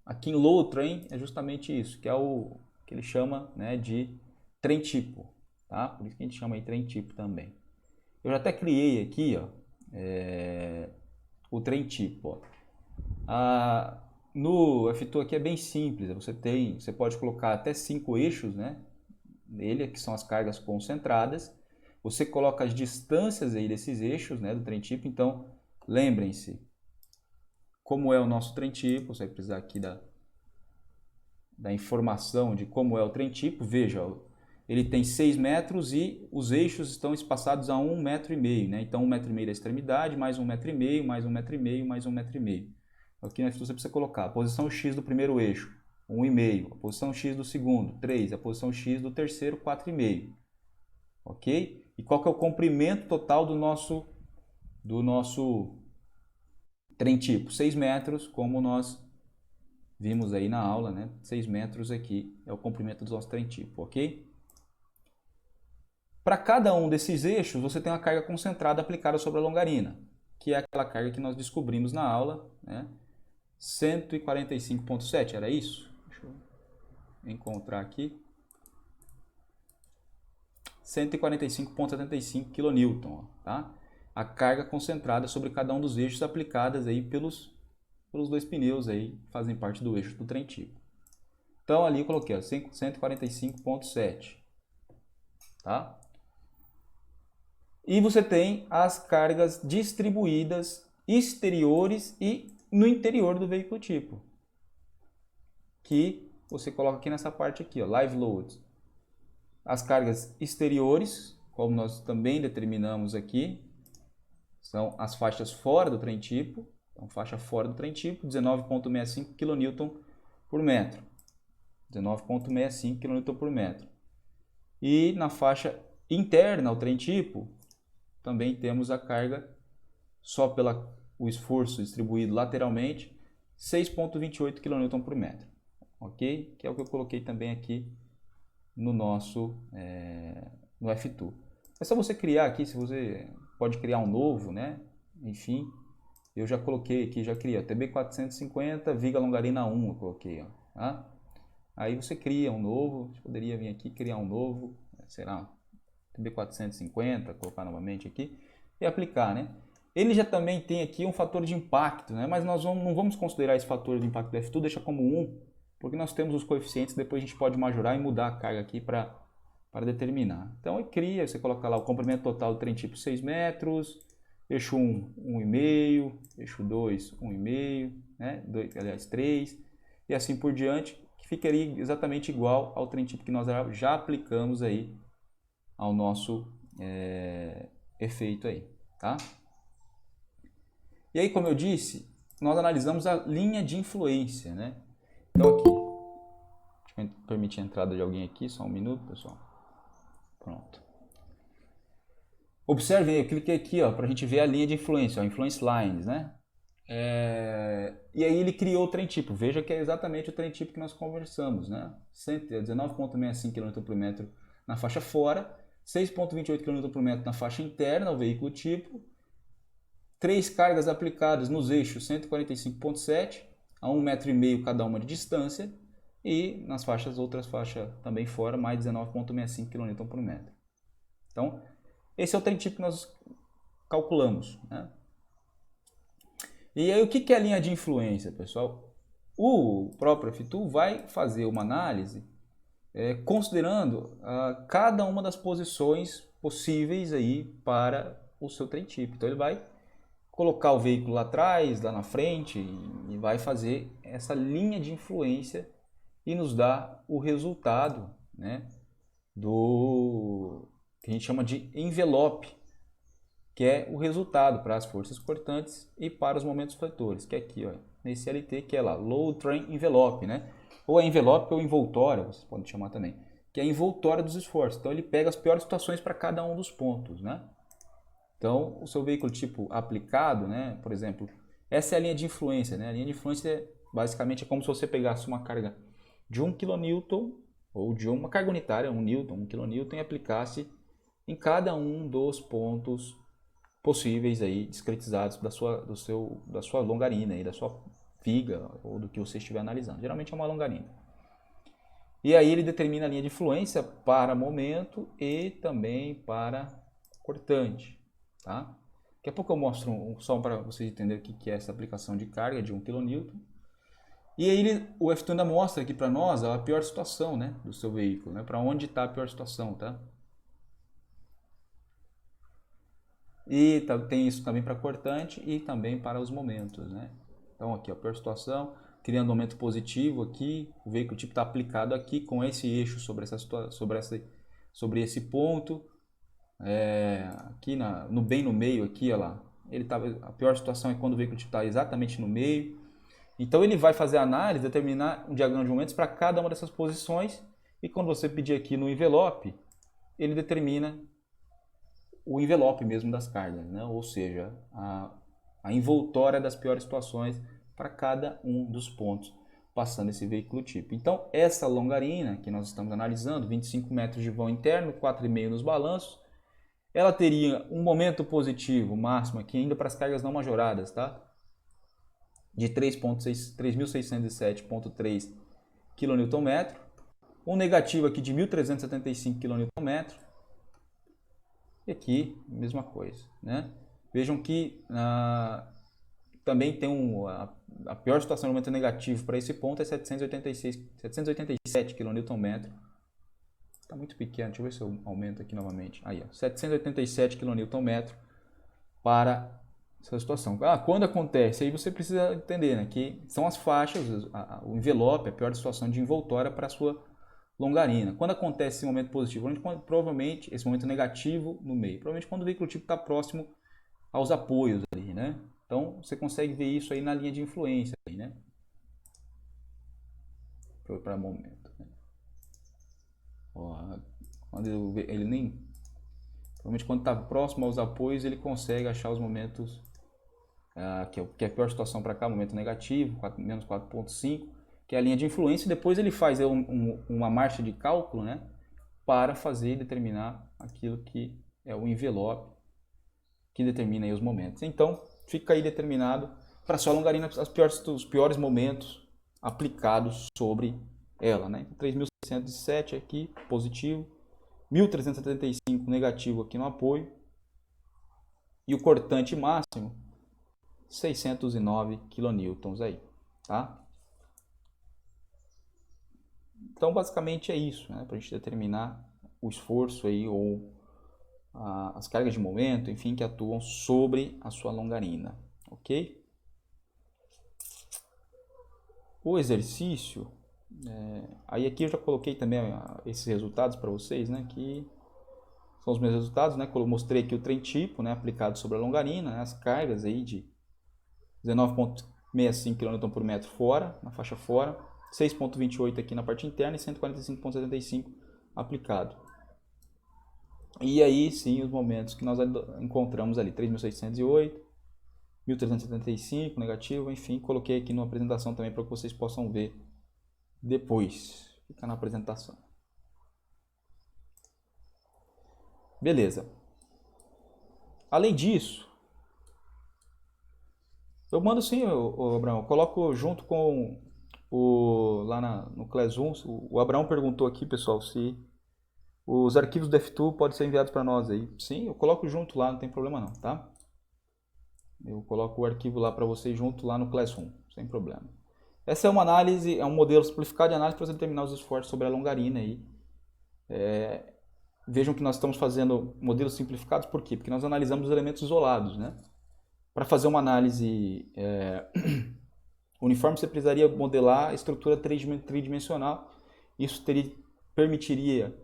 Aqui em Load Train é justamente isso, que é o que ele chama, né, de trem tipo. Tá? Por isso que a gente chama aí trem tipo também. Eu já até criei aqui, ó, o trem tipo. Ó. No F2 aqui é bem simples, você pode colocar até 5 eixos, né, nele, que são as cargas concentradas. Você coloca as distâncias aí desses eixos, né, do trem tipo. Então, lembrem-se, como é o nosso trem tipo, você vai precisar aqui da informação de como é o trem tipo. Veja, ó, ele tem 6 metros e os eixos estão espaçados a 1,5 metro, né? Então 1,5 metro da extremidade, mais 1,5 metro, mais 1,5 metro, mais 1,5 metro. Aqui no F2 você precisa colocar a posição X do primeiro eixo, 1,5, a posição X do segundo, 3, a posição X do terceiro, 4,5. Ok? E qual que é o comprimento total do nosso trem tipo? 6 metros, como nós vimos aí na aula, né? 6 metros aqui é o comprimento do nosso trem tipo, ok? Para cada um desses eixos, você tem uma carga concentrada aplicada sobre a longarina, que é aquela carga que nós descobrimos na aula, né? 145,7, era isso? Deixa eu encontrar aqui. 145,75 kN, tá? A carga concentrada sobre cada um dos eixos aplicadas aí pelos dois pneus aí, que fazem parte do eixo do trem tipo. Então ali eu coloquei 145,7, tá? E você tem as cargas distribuídas exteriores e no interior do veículo tipo, que você coloca aqui nessa parte aqui, ó, live loads. As cargas exteriores, como nós também determinamos aqui, são as faixas fora do trem tipo. Então, faixa fora do trem tipo, 19,65 kN por metro. 19,65 kN por metro. E na faixa interna ao trem tipo, também temos a carga só pelo esforço distribuído lateralmente, 6,28 kN por metro. Ok? Que é o que eu coloquei também aqui no nosso no F2. É só você criar aqui, se você pode criar um novo, né? Enfim, eu já coloquei aqui, já criei, TB450, viga longarina 1, eu coloquei, ó, tá? Aí você cria um novo, você poderia vir aqui criar um novo, será TB450, colocar novamente aqui e aplicar, né? Ele já também tem aqui um fator de impacto, né? Mas nós não vamos considerar esse fator de impacto do F2, deixa como 1, porque nós temos os coeficientes, depois a gente pode majorar e mudar a carga aqui para determinar. Então, ele cria, você coloca lá o comprimento total do trem tipo 6 metros, eixo 1, 1,5, eixo 2, 1,5, né? 3, e assim por diante, que ficaria exatamente igual ao trem tipo que nós já aplicamos aí ao nosso efeito aí, tá? E aí, como eu disse, nós analisamos a linha de influência, né? Então aqui, deixa eu permitir a entrada de alguém aqui, só um minuto, pessoal. Pronto. Observem, eu cliquei aqui, ó, para a gente ver a linha de influência, ó, influence lines, né? E aí ele criou o trem tipo. Veja que é exatamente o trem tipo que nós conversamos, né? 19,65 kN por metro na faixa fora, 6,28 kN por metro na faixa interna, o veículo tipo. 3 cargas aplicadas nos eixos 145,7 a 1,5 metro cada uma de distância, e nas faixas, outras faixas também fora, mais 19,65 kN por metro. Então, esse é o trem tipo que nós calculamos, né? E aí, o que é a linha de influência, pessoal? O próprio F2 vai fazer uma análise considerando cada uma das posições possíveis aí para o seu trem tipo. Então, ele vai colocar o veículo lá atrás, lá na frente, e vai fazer essa linha de influência e nos dá o resultado, né, do que a gente chama de envelope, que é o resultado para as forças cortantes e para os momentos fletores, que é aqui, ó, nesse LT, que é lá, Load Train Envelope, né? Ou é envelope ou envoltória, vocês podem chamar também, que é a envoltória dos esforços. Então ele pega as piores situações para cada um dos pontos, né? Então, o seu veículo tipo aplicado, né, por exemplo, Essa é a linha de influência, né? A linha de influência basicamente é como se você pegasse uma carga de 1 kN ou de uma carga unitária, 1 N, 1 kN, e aplicasse em cada um dos pontos possíveis aí discretizados da sua longarina, aí, da sua viga ou do que você estiver analisando. Geralmente é uma longarina. E aí ele determina a linha de influência para momento e também para cortante, tá? Daqui a pouco eu mostro só para vocês entenderem o que é essa aplicação de carga de 1 kN. E aí o F2 ainda mostra aqui para nós a pior situação, né, do seu veículo, né, para onde está a pior situação, tá? E tem isso também para cortante e também para os momentos, né? Então aqui a pior situação, criando um momento positivo aqui, o veículo tipo está aplicado aqui com esse eixo sobre sobre esse ponto, aqui bem no meio aqui, olha lá. A pior situação é quando o veículo tipo está exatamente no meio. Então ele vai fazer a análise, determinar um diagrama de momentos para cada uma dessas posições, e quando você pedir aqui no envelope, ele determina o envelope mesmo das cargas, né? Ou seja, a envoltória das piores situações para cada um dos pontos passando esse veículo tipo. Então essa longarina que nós estamos analisando, 25 metros de vão interno, 4,5 nos balanços, ela teria um momento positivo máximo aqui ainda para as cargas não majoradas, tá? De 3.607,3 kN, um negativo aqui de 1.375 kN, e aqui mesma coisa, né? Vejam que também tem a pior situação no momento negativo para esse ponto é 787 kN. Está muito pequeno, deixa eu ver se eu aumento aqui novamente. Aí, ó, 787 kN para essa situação. Quando acontece? Aí você precisa entender, né, que são as faixas, o envelope, a pior situação de envoltória para a sua longarina. Quando acontece esse momento positivo? Provavelmente esse momento negativo no meio. Provavelmente quando o veículo tipo está próximo aos apoios ali, né? Então você consegue ver isso aí na linha de influência, aí, né? Para momento. Né? Ó, quando ele nem provavelmente quando está próximo aos apoios ele consegue achar os momentos que é a pior situação para cá, momento negativo, menos 4,5, que é a linha de influência, e depois ele faz uma marcha de cálculo, né, para fazer e determinar aquilo que é o envelope que determina aí os momentos. Então, fica aí determinado para a sua longarina os piores momentos aplicados sobre ela, né? 3.607 aqui, positivo, 1.375 negativo aqui no apoio, e o cortante máximo 609 kN aí, tá? Então basicamente é isso, né? Para a gente determinar o esforço aí ou as cargas de momento, enfim, que atuam sobre a sua longarina, ok? O exercício, aí aqui eu já coloquei também esses resultados para vocês, né? Que são os meus resultados, né? Eu mostrei aqui o trem tipo, né? Aplicado sobre a longarina, né? As cargas aí de 19,65 kN por metro fora, na faixa fora, 6,28 aqui na parte interna e 145,75 aplicado. E aí sim os momentos que nós encontramos ali, 3.608, 1.375 negativo, enfim, coloquei aqui na apresentação também para que vocês possam ver depois. Fica na apresentação. Beleza. Além disso, eu mando sim, Abraão, eu coloco junto com lá no Classroom. O Abraão perguntou aqui, pessoal, se os arquivos do F2 podem ser enviados para nós aí. Sim, eu coloco junto lá, não tem problema não, tá? Eu coloco o arquivo lá para vocês junto lá no Classroom, sem problema. Essa é uma análise, é um modelo simplificado de análise para você determinar os esforços sobre a longarina aí. Vejam que nós estamos fazendo modelos simplificados, por quê? Porque nós analisamos os elementos isolados, né? Para fazer uma análise uniforme, você precisaria modelar a estrutura tridimensional. Isso permitiria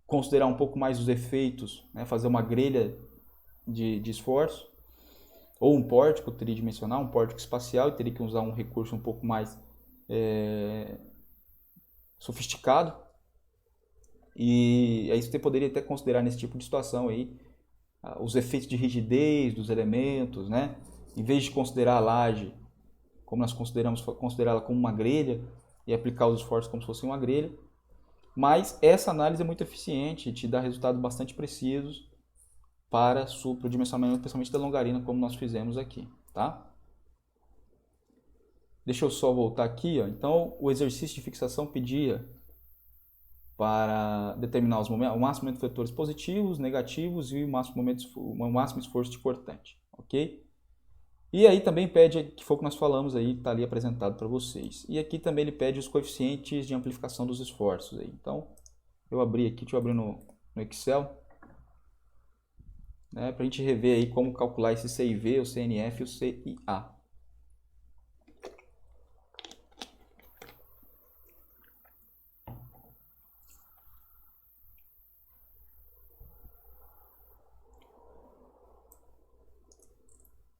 considerar um pouco mais os efeitos, né? Fazer uma grelha de esforço, ou um pórtico tridimensional, um pórtico espacial, e teria que usar um recurso um pouco mais sofisticado. E aí você poderia até considerar nesse tipo de situação aí os efeitos de rigidez dos elementos, né? em vez de considerar a laje como nós considerá-la como uma grelha e aplicar os esforços como se fosse uma grelha. Mas essa análise é muito eficiente e te dá resultados bastante precisos para o dimensionamento, principalmente da longarina, como nós fizemos aqui, tá? Deixa eu só voltar aqui, ó. Então, o exercício de fixação pedia para determinar o máximo momento de vetores positivos, negativos e o máximo esforço importante, ok? E aí também pede, que foi o que nós falamos aí, está ali apresentado para vocês. E aqui também ele pede os coeficientes de amplificação dos esforços aí. Então, eu abri aqui, deixa eu abrir no Excel, né, para a gente rever aí como calcular esse CIV, o CNF e o CIA.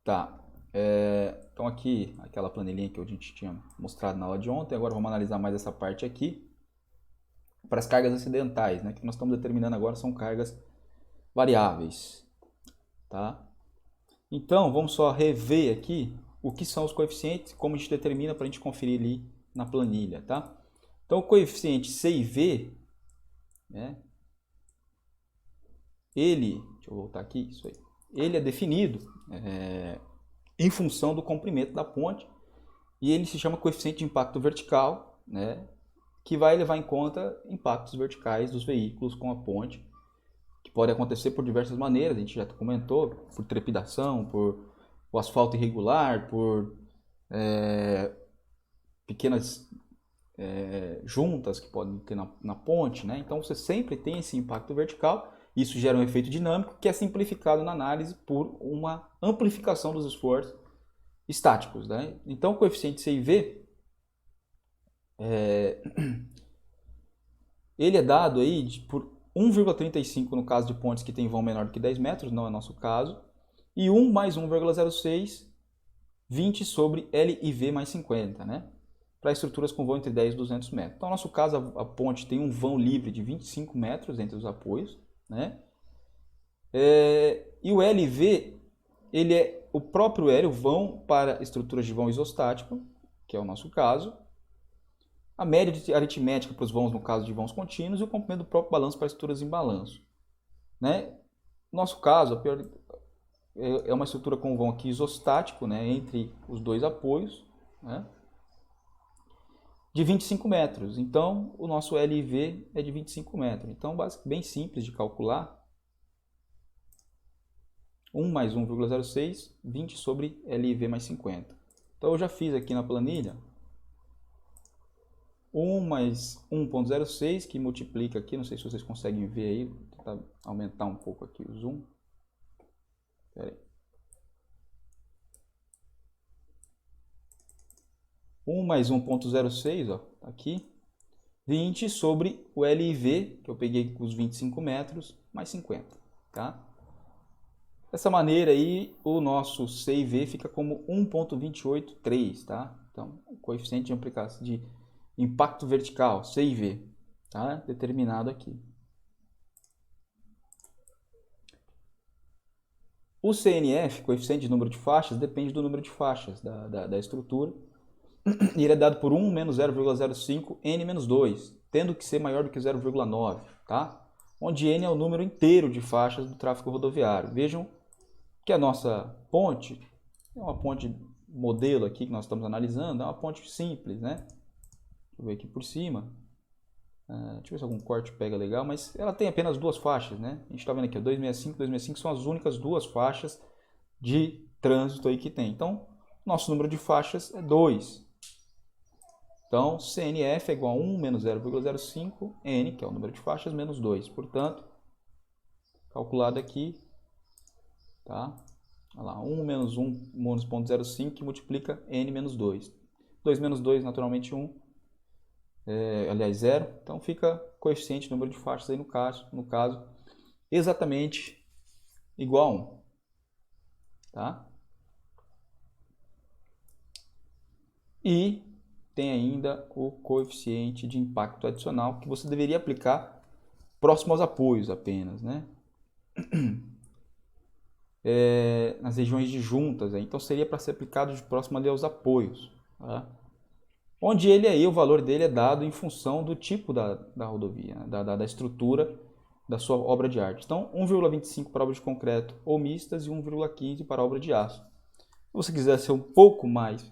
Tá, então aqui, aquela planilhinha que a gente tinha mostrado na aula de ontem, agora vamos analisar mais essa parte aqui, para as cargas acidentais, né, que nós estamos determinando agora são cargas variáveis, tá? Então, vamos só rever aqui o que são os coeficientes, como a gente determina para a gente conferir ali na planilha, tá? Então, o coeficiente C e V, né, deixa eu voltar aqui, isso aí, ele é definido em função do comprimento da ponte e ele se chama coeficiente de impacto vertical, né, que vai levar em conta impactos verticais dos veículos com a ponte, que pode acontecer por diversas maneiras, a gente já comentou, por trepidação, por o asfalto irregular, por pequenas juntas que podem ter na ponte, né? Então você sempre tem esse impacto vertical, isso gera um efeito dinâmico que é simplificado na análise por uma amplificação dos esforços estáticos, né? Então o coeficiente CIV ele é dado aí por 1,35 no caso de pontes que tem vão menor do que 10 metros, não é nosso caso, e 1 mais 1,06, 20 sobre LIV mais 50, né? Para estruturas com vão entre 10 e 200 metros. Então, no nosso caso, a ponte tem um vão livre de 25 metros entre os apoios, né? E o LV, ele é o próprio L, o vão para estruturas de vão isostático, que é o nosso caso, a média aritmética para os vãos, no caso de vãos contínuos, e o comprimento do próprio balanço para estruturas em balanço. Né? No nosso caso, é uma estrutura com vão aqui isostático, né, entre os dois apoios, né, de 25 metros. Então, o nosso LIV é de 25 metros. Então, bem simples de calcular. 1 mais 1,06, 20 sobre LIV mais 50. Então, eu já fiz aqui na planilha 1 mais 1,06, que multiplica aqui, não sei se vocês conseguem ver aí, vou tentar aumentar um pouco aqui o zoom. Espera aí. 1 mais 1,06, ó, aqui, 20 sobre o LIV, que eu peguei com os 25 metros, mais 50, tá? Dessa maneira aí, o nosso CIV fica como 1,283, tá? Então, o coeficiente de aplicação de impacto vertical, CIV, tá? Determinado aqui. O CNF, coeficiente de número de faixas, depende do número de faixas da estrutura. E ele é dado por 1 menos 0,05 n menos 2, tendo que ser maior do que 0,9, tá? Onde n é o número inteiro de faixas do tráfego rodoviário. Vejam que a nossa ponte é uma ponte modelo aqui que nós estamos analisando, é uma ponte simples, né? Deixa eu ver aqui por cima. Deixa eu ver se algum corte pega legal, mas ela tem apenas duas faixas, né? A gente está vendo aqui, ó, 265 e 265 são as únicas duas faixas de trânsito aí que tem. Então, nosso número de faixas é 2. Então, CNF é igual a 1 menos 0,05 n, que é o número de faixas, menos 2. Portanto, calculado aqui, tá? Olha lá, 1 menos 1 menos 0,05 que multiplica n menos 2. 2 menos 2, naturalmente 1. Aliás, 0. Então, fica coeficiente número de faixas aí no caso exatamente igual a 1. Tá? E tem ainda o coeficiente de impacto adicional que você deveria aplicar próximo aos apoios apenas, né? nas regiões de juntas, então seria para ser aplicado de próximo ali aos apoios, tá? Onde ele aí, o valor dele é dado em função do tipo da rodovia, da estrutura da sua obra de arte. Então, 1,25 para obra de concreto ou mistas e 1,15 para obra de aço. Se você quiser ser um pouco mais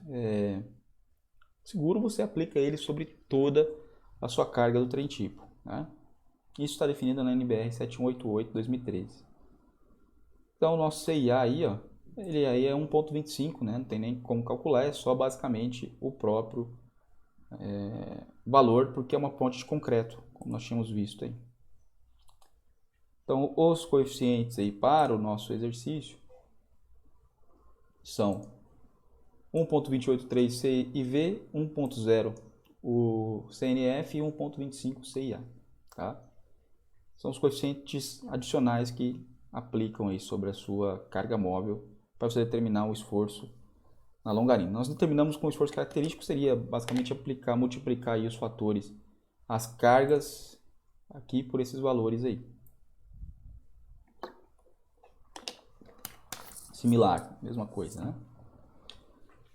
seguro, você aplica ele sobre toda a sua carga do trem tipo, né? Isso está definido na NBR 7188/2013. Então, o nosso CIA aí, ó, ele aí é 1,25, né? Não tem nem como calcular, é só basicamente o próprio valor, porque é uma ponte de concreto, como nós tínhamos visto aí. Então, os coeficientes aí para o nosso exercício são 1,283 CIV, 1,0 o CNF e 1,25 CIA, tá? São os coeficientes adicionais que aplicam aí sobre a sua carga móvel para você determinar o esforço na longarina. Nós determinamos com o esforço característico, seria basicamente multiplicar aí os fatores, as cargas aqui por esses valores aí. Similar, mesma coisa, né?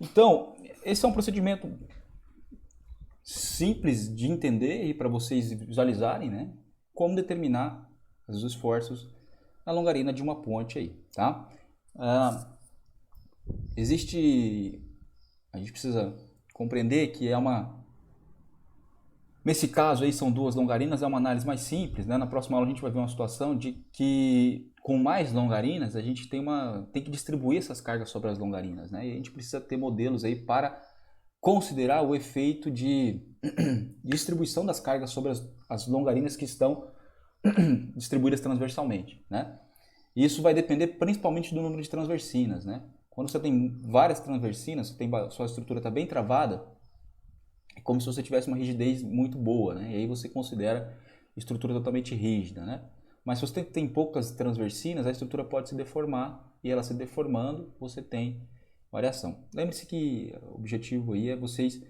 Então, esse é um procedimento simples de entender e para vocês visualizarem, né? Como determinar os esforços na longarina de uma ponte aí, tá? A gente precisa compreender que nesse caso aí são duas longarinas, é uma análise mais simples, né? Na próxima aula a gente vai ver uma situação de que com mais longarinas a gente tem que distribuir essas cargas sobre as longarinas, né? E a gente precisa ter modelos aí para considerar o efeito de distribuição das cargas sobre as longarinas que estão distribuídas transversalmente, né? E isso vai depender principalmente do número de transversinas, né? Quando você tem várias transversinas, sua estrutura está bem travada, é como se você tivesse uma rigidez muito boa, né? E aí você considera estrutura totalmente rígida, né? Mas se você tem poucas transversinas, a estrutura pode se deformar, e ela se deformando, você tem variação. Lembre-se que o objetivo aí é vocês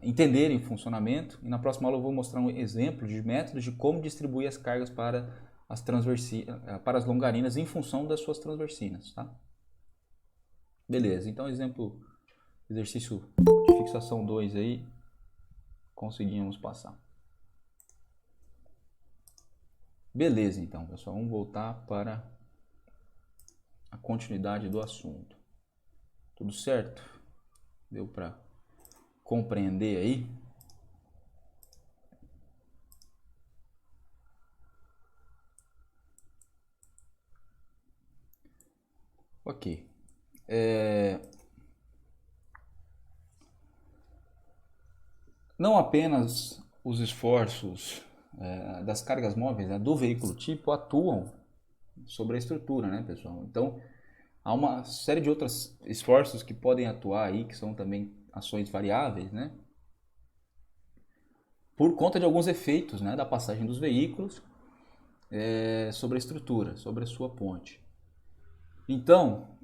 entenderem o funcionamento, e na próxima aula eu vou mostrar um exemplo de métodos de como distribuir as cargas para as longarinas em função das suas transversinas, tá? Beleza, então exercício de fixação 2 aí, conseguimos passar. Beleza, então, pessoal, vamos voltar para a continuidade do assunto. Tudo certo? Deu para compreender aí? Ok. Não apenas os esforços das cargas móveis, né, do veículo tipo atuam sobre a estrutura, né, pessoal? Então, há uma série de outros esforços que podem atuar aí, que são também ações variáveis, né? Por conta de alguns efeitos, né, da passagem dos veículos sobre a estrutura, sobre a sua ponte. Então,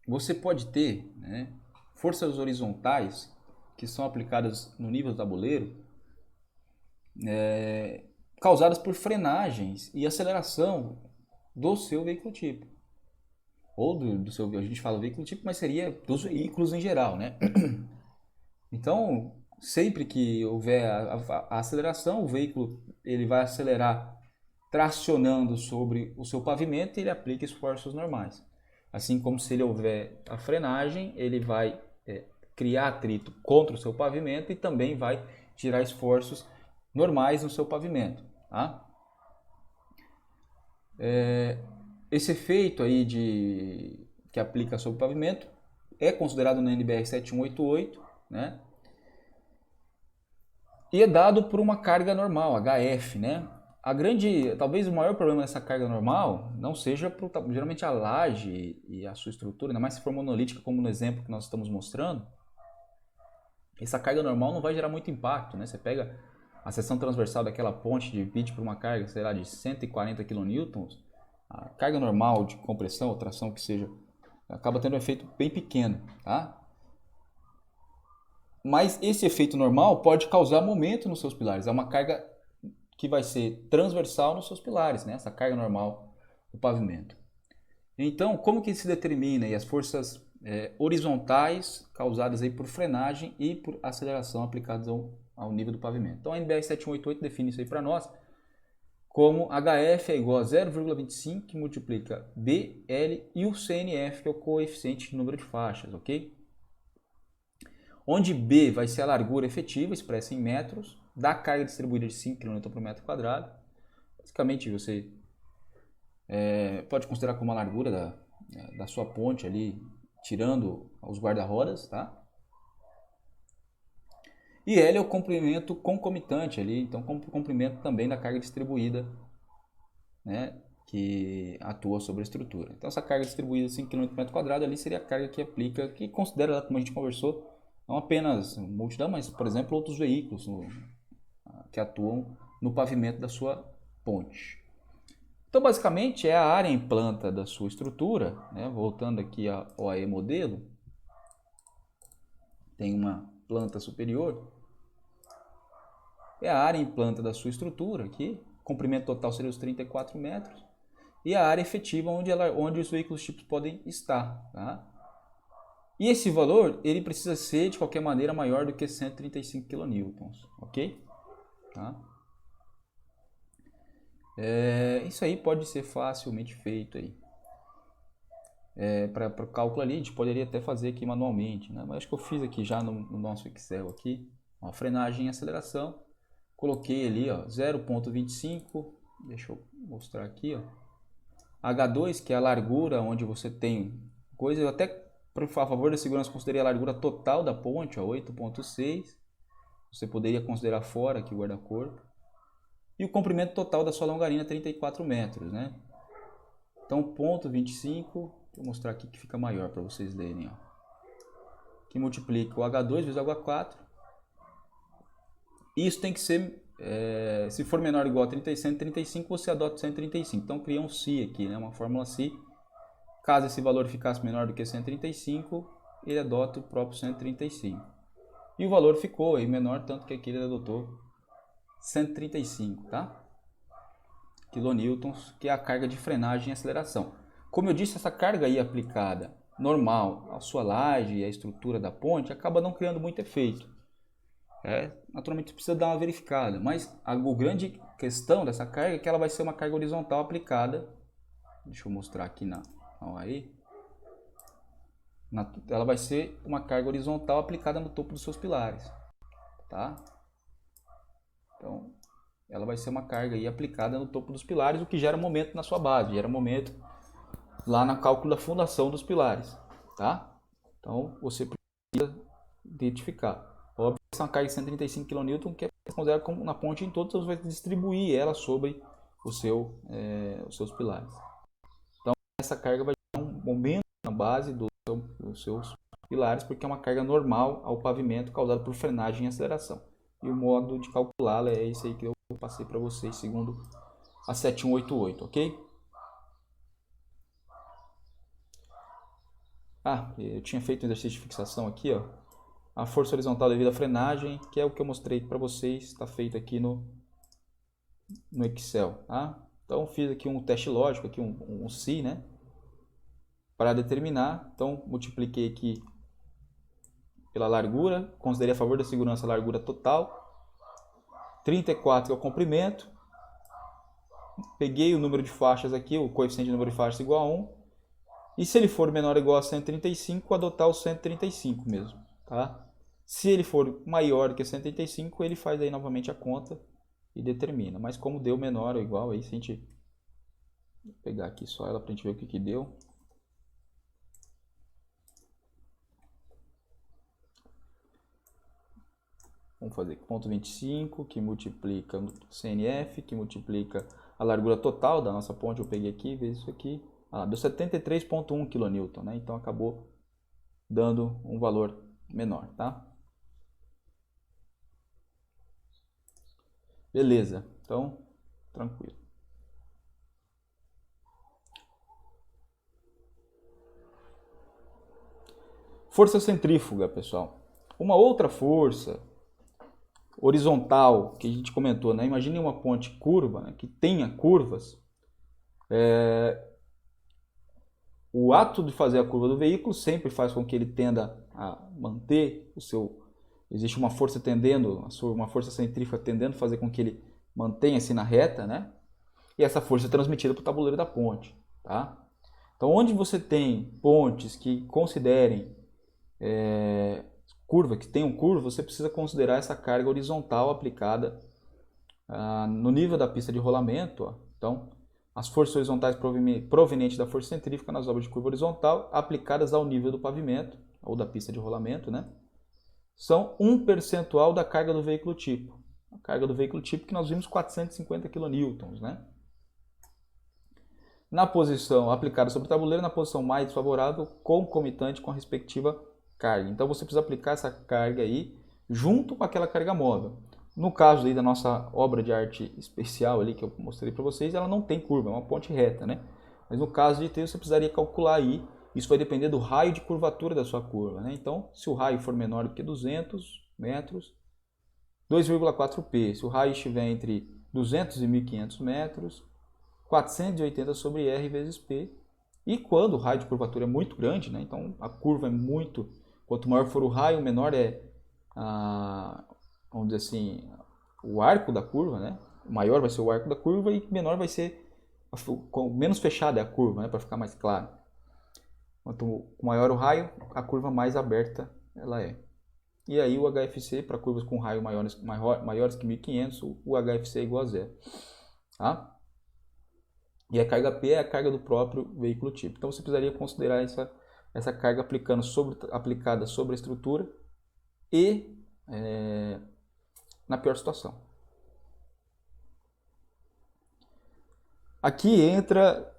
você pode ter, né, forças horizontais que são aplicadas no nível do tabuleiro, causadas por frenagens e aceleração do seu veículo tipo. Ou do seu, a gente fala veículo tipo, mas seria dos veículos em geral, né? Então, sempre que houver a aceleração, o veículo ele vai acelerar tracionando sobre o seu pavimento e ele aplica esforços normais. Assim como se ele houver a frenagem, ele vai criar atrito contra o seu pavimento e também vai tirar esforços normais no seu pavimento, tá? Esse efeito aí que aplica sobre o pavimento é considerado na NBR 7188, né? E é dado por uma carga normal, HF, né? Talvez o maior problema dessa carga normal não seja geralmente a laje e a sua estrutura, ainda mais se for monolítica, como no exemplo que nós estamos mostrando. Essa carga normal não vai gerar muito impacto, né? Você pega a seção transversal daquela ponte, divide por uma carga, sei lá, de 140 kN, a carga normal de compressão ou tração que seja, acaba tendo um efeito bem pequeno, tá? Mas esse efeito normal pode causar momento nos seus pilares. É uma carga que vai ser transversal nos seus pilares, né? Essa carga normal o pavimento. Então, como que se determina aí as forças horizontais causadas aí por frenagem e por aceleração aplicadas ao nível do pavimento? Então, a NBR 7188 define isso aí para nós como HF é igual a 0,25 que multiplica BL e o CNF, que é o coeficiente de número de faixas, ok? Onde B vai ser a largura efetiva, expressa em metros, da carga distribuída de 5 km por metro quadrado. Basicamente, você pode considerar como a largura da sua ponte ali, tirando os guarda-rodas, tá? E L é o comprimento concomitante ali, então comprimento também da carga distribuída, né, que atua sobre a estrutura. Então essa carga distribuída 5 km por metro quadrado ali seria a carga que aplica, que considera, como a gente conversou, não apenas multidão, mas por exemplo outros veículos que atuam no pavimento da sua ponte. Então basicamente é a área em planta da sua estrutura, né, voltando aqui ao AE modelo, tem uma planta superior, é a área em planta da sua estrutura aqui, comprimento total seria os 34 metros, e a área efetiva onde os veículos tipos podem estar. Tá? E esse valor, ele precisa ser de qualquer maneira maior do que 135 kN, ok? Tá? Isso aí pode ser facilmente feito aí. Para o cálculo ali, a gente poderia até fazer aqui manualmente, né? Mas acho que eu fiz aqui já no nosso Excel aqui, ó, frenagem e aceleração. Coloquei ali, ó, 0,25, deixa eu mostrar aqui, ó. H2, que é a largura onde você tem coisa, eu até, por favor da segurança, considerei a largura total da ponte, 8,6. Você poderia considerar fora aqui o guarda-corpo. E o comprimento total da sua longarina, 34 metros, né? Então, ponto 25, vou mostrar aqui que fica maior para vocês lerem, ó. Que multiplica o H2 vezes o H4. Isso tem que ser, se for menor ou igual a 135, você adota 135. Então, cria um Si aqui, né? Uma fórmula Si. Caso esse valor ficasse menor do que 135, ele adota o próprio 135. E o valor ficou aí menor, tanto que aqui ele adotou 135, tá? Kilonewtons, que é a carga de frenagem e aceleração. Como eu disse, essa carga aí aplicada normal à sua laje e à estrutura da ponte acaba não criando muito efeito. Naturalmente você precisa dar uma verificada, mas a grande questão dessa carga é que ela vai ser uma carga horizontal aplicada. Deixa eu mostrar aqui na OAE. Ela vai ser uma carga horizontal aplicada no topo dos seus pilares, tá? Então, ela vai ser uma carga aí aplicada no topo dos pilares, o que gera momento na sua base, gera momento lá no cálculo da fundação dos pilares, tá? Então, você precisa identificar. Óbvio que essa é uma carga de 135 kN, que é considerada como na ponte em todos, você vai distribuir ela sobre os seus pilares. Então, essa carga vai dar um momento na base dos seus pilares, porque é uma carga normal ao pavimento causada por frenagem e aceleração. E o modo de calculá-la é esse aí que eu passei para vocês, segundo a 7188, ok? Eu tinha feito um exercício de fixação aqui, ó. A força horizontal devido à frenagem, que é o que eu mostrei para vocês, está feito aqui no Excel, tá? Então, fiz aqui um teste lógico, aqui um Si, né? Para determinar, então, multipliquei aqui pela largura, considerei a favor da segurança a largura total, 34 é o comprimento, peguei o número de faixas aqui, o coeficiente de número de faixas igual a 1, e se ele for menor ou igual a 135, adotar o 135 mesmo, tá? Se ele for maior que 135, ele faz aí novamente a conta e determina, mas como deu menor ou igual, aí se a gente pegar aqui só ela para a gente ver o que deu. Vamos fazer ponto 25, que multiplica o CNF, que multiplica a largura total da nossa ponte. Eu peguei aqui, vezes isso aqui. Deu 73,1 kN, né? Então acabou dando um valor menor, tá? Beleza, então tranquilo. Força centrífuga, pessoal. Uma outra força horizontal que a gente comentou, né? Imagine uma ponte curva, né, que tenha curvas. O ato de fazer a curva do veículo sempre faz com que ele tenda a manter o seu... Existe uma força tendendo, uma força centrífuga tendendo a fazer com que ele mantenha-se na reta, né? E essa força é transmitida para o tabuleiro da ponte, tá? Então, onde você tem pontes que considerem curva, que tenham curva, você precisa considerar essa carga horizontal aplicada no nível da pista de rolamento. Ó. Então, as forças horizontais provenientes da força centrífuga nas obras de curva horizontal aplicadas ao nível do pavimento, ou da pista de rolamento, né? São 1% da carga do veículo tipo. A carga do veículo tipo que nós vimos 450 kN, né? Na posição aplicada sobre o tabuleiro, na posição mais desfavorável, concomitante com a respectiva carga. Então você precisa aplicar essa carga aí junto com aquela carga móvel. No caso aí da nossa obra de arte especial ali que eu mostrei para vocês, ela não tem curva, é uma ponte reta, né? Mas no caso de ter, você precisaria calcular aí, isso vai depender do raio de curvatura da sua curva, né? Então, se o raio for menor do que 200 metros, 2,4P. Se o raio estiver entre 200 e 1.500 metros, 480 sobre R vezes P. E quando o raio de curvatura é muito grande, né? Então a curva é muito... Quanto maior for o raio, menor é, vamos dizer assim, o arco da curva, né? Maior vai ser o arco da curva e menor vai ser... Menos fechada é a curva, né? Para ficar mais claro. Quanto maior o raio, a curva mais aberta ela é. E aí o HFC, para curvas com raio maiores que 1.500, o HFC é igual a zero. Tá? E a carga P é a carga do próprio veículo tipo. Então você precisaria considerar essa carga aplicada sobre a estrutura e na pior situação. Aqui entra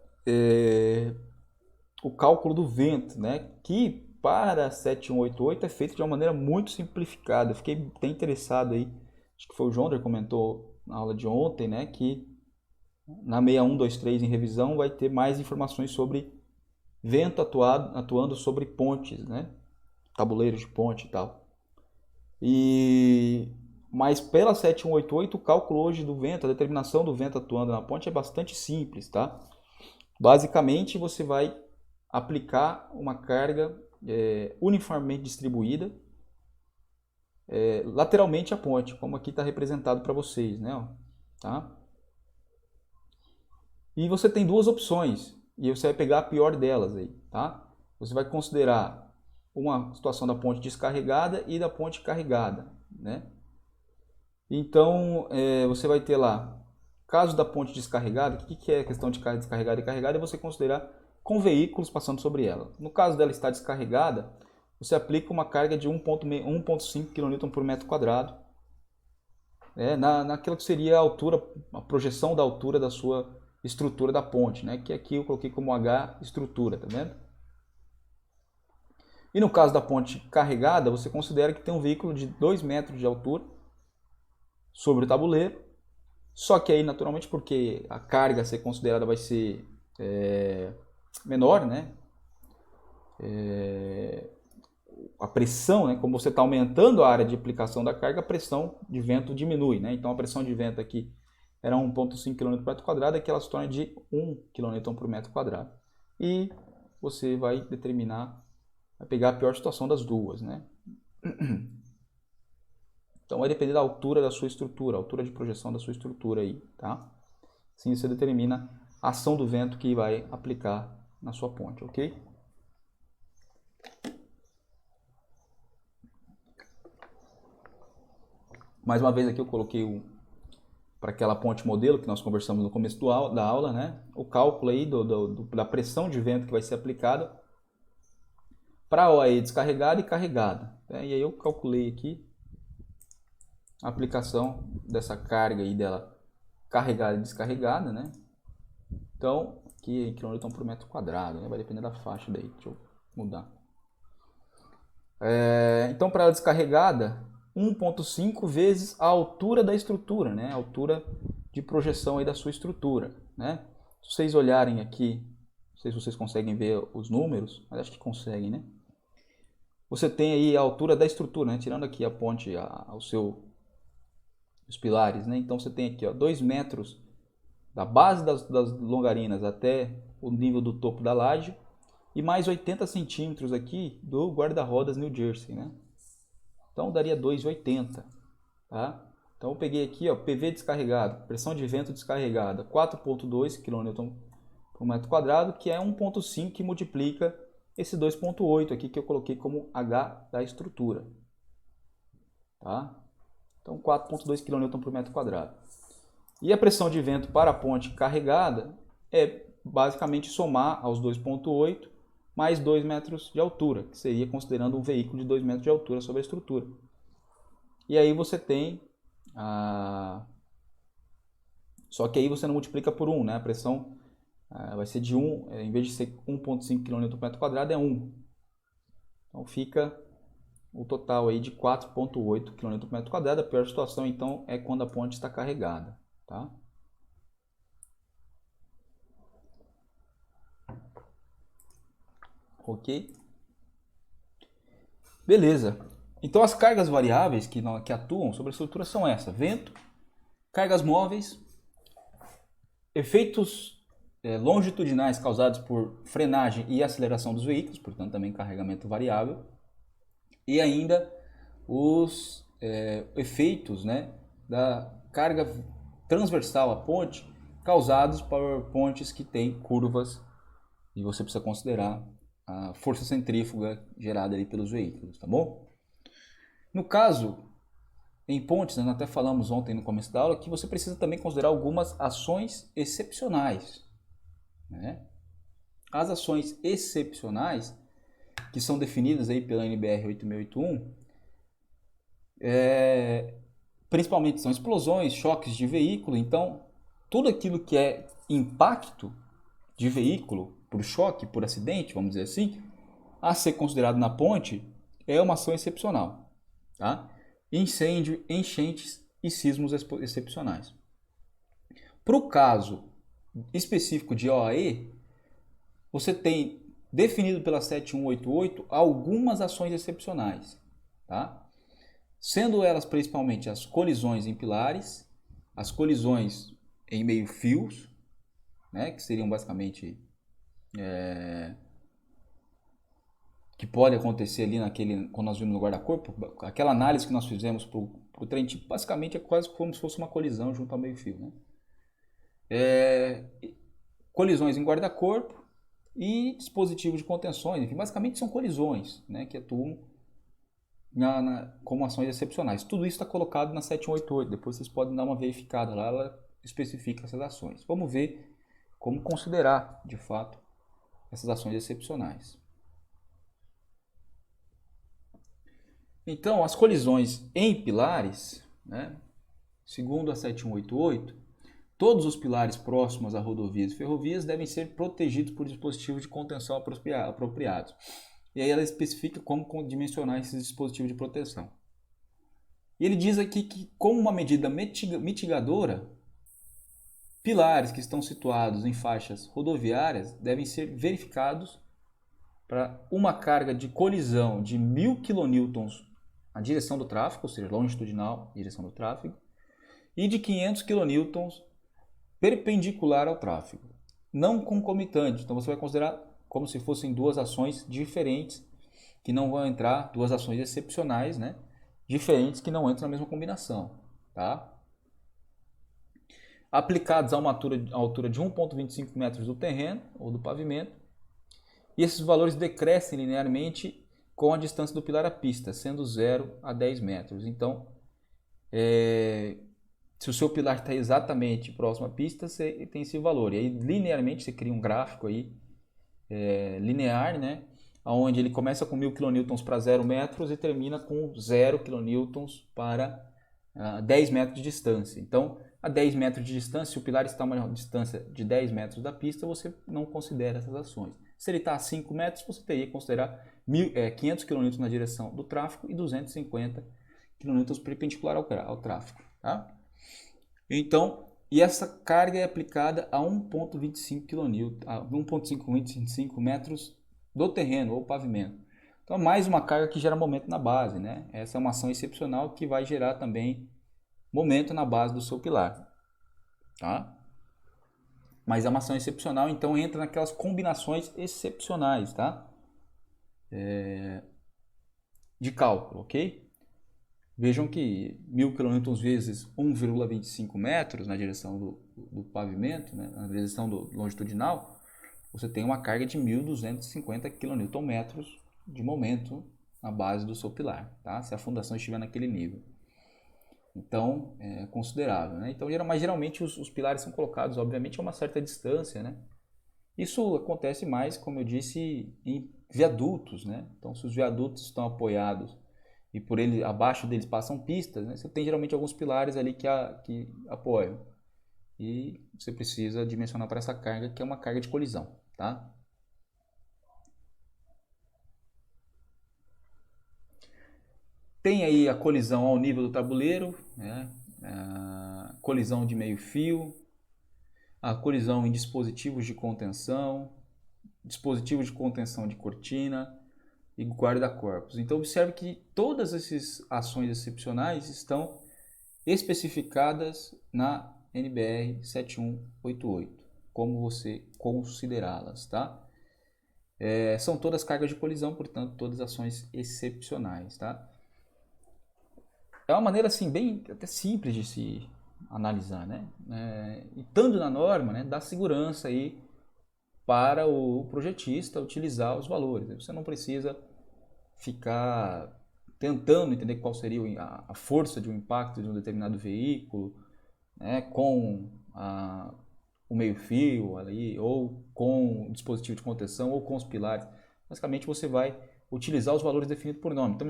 o cálculo do vento, né? Que para 7188 é feito de uma maneira muito simplificada. Eu fiquei bem interessado aí, acho que foi o João que comentou na aula de ontem, né? Que na 6123 em revisão vai ter mais informações sobre vento atuando sobre pontes, né? Tabuleiros de ponte e tal. Mas pela 7188 o cálculo hoje do vento, a determinação do vento atuando na ponte é bastante simples, tá? Basicamente você vai aplicar uma carga uniformemente distribuída lateralmente à ponte, como aqui está representado para vocês, né? Tá? E você tem duas opções, e você vai pegar a pior delas aí, tá? Você vai considerar uma situação da ponte descarregada e da ponte carregada, né? Então, você vai ter lá, caso da ponte descarregada, o que é a questão de carga descarregada e carregada? É você considerar com veículos passando sobre ela. No caso dela estar descarregada, você aplica uma carga de 1,5 kN por metro quadrado, naquilo que seria a altura, a projeção da altura da sua estrutura da ponte, né? Que aqui eu coloquei como H estrutura, tá vendo? E no caso da ponte carregada, você considera que tem um veículo de 2 metros de altura sobre o tabuleiro, só que aí naturalmente porque a carga a ser considerada vai ser menor, né? A pressão, né? Como você está aumentando a área de aplicação da carga, a pressão de vento diminui, né? Então a pressão de vento aqui era 1,5 kN por metro quadrado, aqui ela se torna de 1 kN por metro quadrado. E você vai determinar, vai pegar a pior situação das duas, né? Então vai depender da altura da sua estrutura, a altura de projeção da sua estrutura aí, tá? Assim você determina a ação do vento que vai aplicar na sua ponte, ok? Mais uma vez aqui eu coloquei para aquela ponte modelo que nós conversamos no começo da aula, né? O cálculo aí da pressão de vento que vai ser aplicada para a OAE descarregada e carregada. Né? E aí eu calculei aqui a aplicação dessa carga aí dela carregada e descarregada, né? Então, aqui em kN por metro quadrado, né? Vai depender da faixa daí, deixa eu mudar. Então, para ela descarregada, 1,5 vezes a altura da estrutura, né? A altura de projeção aí da sua estrutura, né? Se vocês olharem aqui, não sei se vocês conseguem ver os números, mas acho que conseguem, né? Você tem aí a altura da estrutura, né? Tirando aqui a ponte, os pilares, né? Então você tem aqui, ó, 2 metros da base das longarinas até o nível do topo da laje, e mais 80 centímetros aqui do guarda-rodas New Jersey, né? Então daria 2,80, tá? Então eu peguei aqui, ó, PV descarregado, pressão de vento descarregada, 4,2 kN por metro quadrado, que é 1,5 que multiplica esse 2,8 aqui que eu coloquei como H da estrutura, tá? Então 4,2 kN por metro quadrado. E a pressão de vento para a ponte carregada é basicamente somar aos 2,8 mais 2 metros de altura, que seria considerando um veículo de 2 metros de altura sobre a estrutura. E aí você tem Só que aí você não multiplica por 1, né? A pressão vai ser de 1, em vez de ser 1,5 kN por metro quadrado, é 1. Então fica o total aí de 4,8 kN por metro quadrado. A pior situação, então, é quando a ponte está carregada, tá? Ok? Beleza. Então as cargas variáveis que atuam sobre a estrutura são essas: vento, cargas móveis, efeitos longitudinais causados por frenagem e aceleração dos veículos, portanto também carregamento variável, e ainda os efeitos, né, da carga transversal à ponte causados por pontes que têm curvas, e você precisa considerar a força centrífuga gerada ali pelos veículos, tá bom? No caso, em pontes, nós até falamos ontem no começo da aula, que você precisa também considerar algumas ações excepcionais, né? As ações excepcionais, que são definidas aí pela NBR 8681, principalmente são explosões, choques de veículo. Então, tudo aquilo que é impacto de veículo por choque, por acidente, vamos dizer assim, a ser considerado na ponte, é uma ação excepcional, tá? Incêndio, enchentes e sismos excepcionais. Para o caso específico de OAE, você tem definido pela 7188 algumas ações excepcionais, tá? Sendo elas principalmente as colisões em pilares, as colisões em meio-fios, né, que seriam basicamente que pode acontecer ali quando nós vimos no guarda-corpo, aquela análise que nós fizemos para o trem tipo, basicamente é quase como se fosse uma colisão junto ao meio-fio, né? Colisões em guarda-corpo e dispositivos de contenções, enfim, basicamente são colisões, né, que atuam como ações excepcionais. Tudo isso está colocado na 7188, depois vocês podem dar uma verificada lá, ela especifica essas ações. Vamos ver como considerar, de fato, essas ações excepcionais. Então, as colisões em pilares, né, segundo a 7188, todos os pilares próximos a rodovias e ferrovias devem ser protegidos por dispositivos de contenção apropriados. E aí ela especifica como dimensionar esses dispositivos de proteção. E ele diz aqui que, como uma medida mitigadora, pilares que estão situados em faixas rodoviárias devem ser verificados para uma carga de colisão de 1000 kN na direção do tráfego, ou seja, longitudinal, direção do tráfego, e de 500 kN perpendicular ao tráfego, não concomitante. Então você vai considerar como se fossem duas ações diferentes, que não vão entrar, duas ações excepcionais, né? Diferentes que não entram na mesma combinação, tá? Aplicados a uma altura de 1,25 metros do terreno ou do pavimento, e esses valores decrescem linearmente com a distância do pilar à pista, sendo 0 a 10 metros. Então, se o seu pilar está exatamente próximo à pista, você tem esse valor. E aí, linearmente, você cria um gráfico aí, linear, né? Onde ele começa com 1000 kN para 0 metros e termina com 0 kN para 10 metros de distância. Então, a 10 metros de distância, se o pilar está a uma distância de 10 metros da pista, você não considera essas ações. Se ele está a 5 metros, você teria que considerar 500 kN na direção do tráfego e 250 kN perpendicular ao tráfego, tá? Então, e essa carga é aplicada a 1,25 kN, a 1,25 metros do terreno ou pavimento. Então, mais uma carga que gera momento na base, né? Essa é uma ação excepcional que vai gerar também momento na base do seu pilar, tá? Mas é uma ação excepcional, então entra naquelas combinações excepcionais, tá? De cálculo, ok? Vejam que 1000 kN vezes 1,25 metros na direção do pavimento, né, na direção longitudinal, você tem uma carga de 1.250 kN de momento na base do seu pilar, tá? Se a fundação estiver naquele nível. Então, é considerável, né? Então, mas geralmente os pilares são colocados, obviamente, a uma certa distância, né? Isso acontece mais, como eu disse, em viadutos, né? Então, se os viadutos estão apoiados e por ele abaixo deles passam pistas, né? Você tem geralmente alguns pilares ali que apoiam. E você precisa dimensionar para essa carga, que é uma carga de colisão, tá? Tem aí a colisão ao nível do tabuleiro, né? A colisão de meio fio, a colisão em dispositivos de contenção de cortina e guarda-corpos. Então observe que todas essas ações excepcionais estão especificadas na NBR 7188, como você considerá-las, tá? São todas cargas de colisão, portanto, todas ações excepcionais, tá? É uma maneira assim bem até simples de se analisar, né? E estando na norma, né, dá segurança aí para o projetista utilizar os valores. Você não precisa ficar tentando entender qual seria a força de um impacto de um determinado veículo, né, com o meio-fio ali, ou com o dispositivo de contenção, ou com os pilares. Basicamente você vai utilizar os valores definidos por nome. Então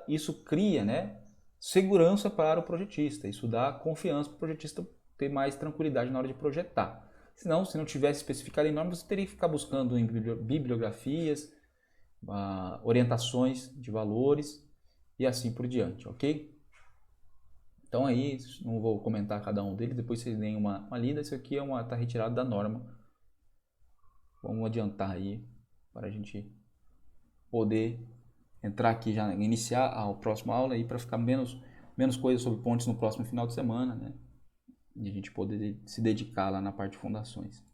isso cria, né, segurança para o projetista, isso dá confiança para o projetista ter mais tranquilidade na hora de projetar. Senão, se não tivesse especificado em norma, você teria que ficar buscando em bibliografias, orientações de valores e assim por diante, ok? Então aí, não vou comentar cada um deles, depois vocês deem uma lida. Isso aqui tá retirado da norma. Vamos adiantar aí para a gente poder entrar aqui, já iniciar a próxima aula aí, para ficar menos coisas sobre pontes no próximo final de semana, né? E a gente poder se dedicar lá na parte de fundações.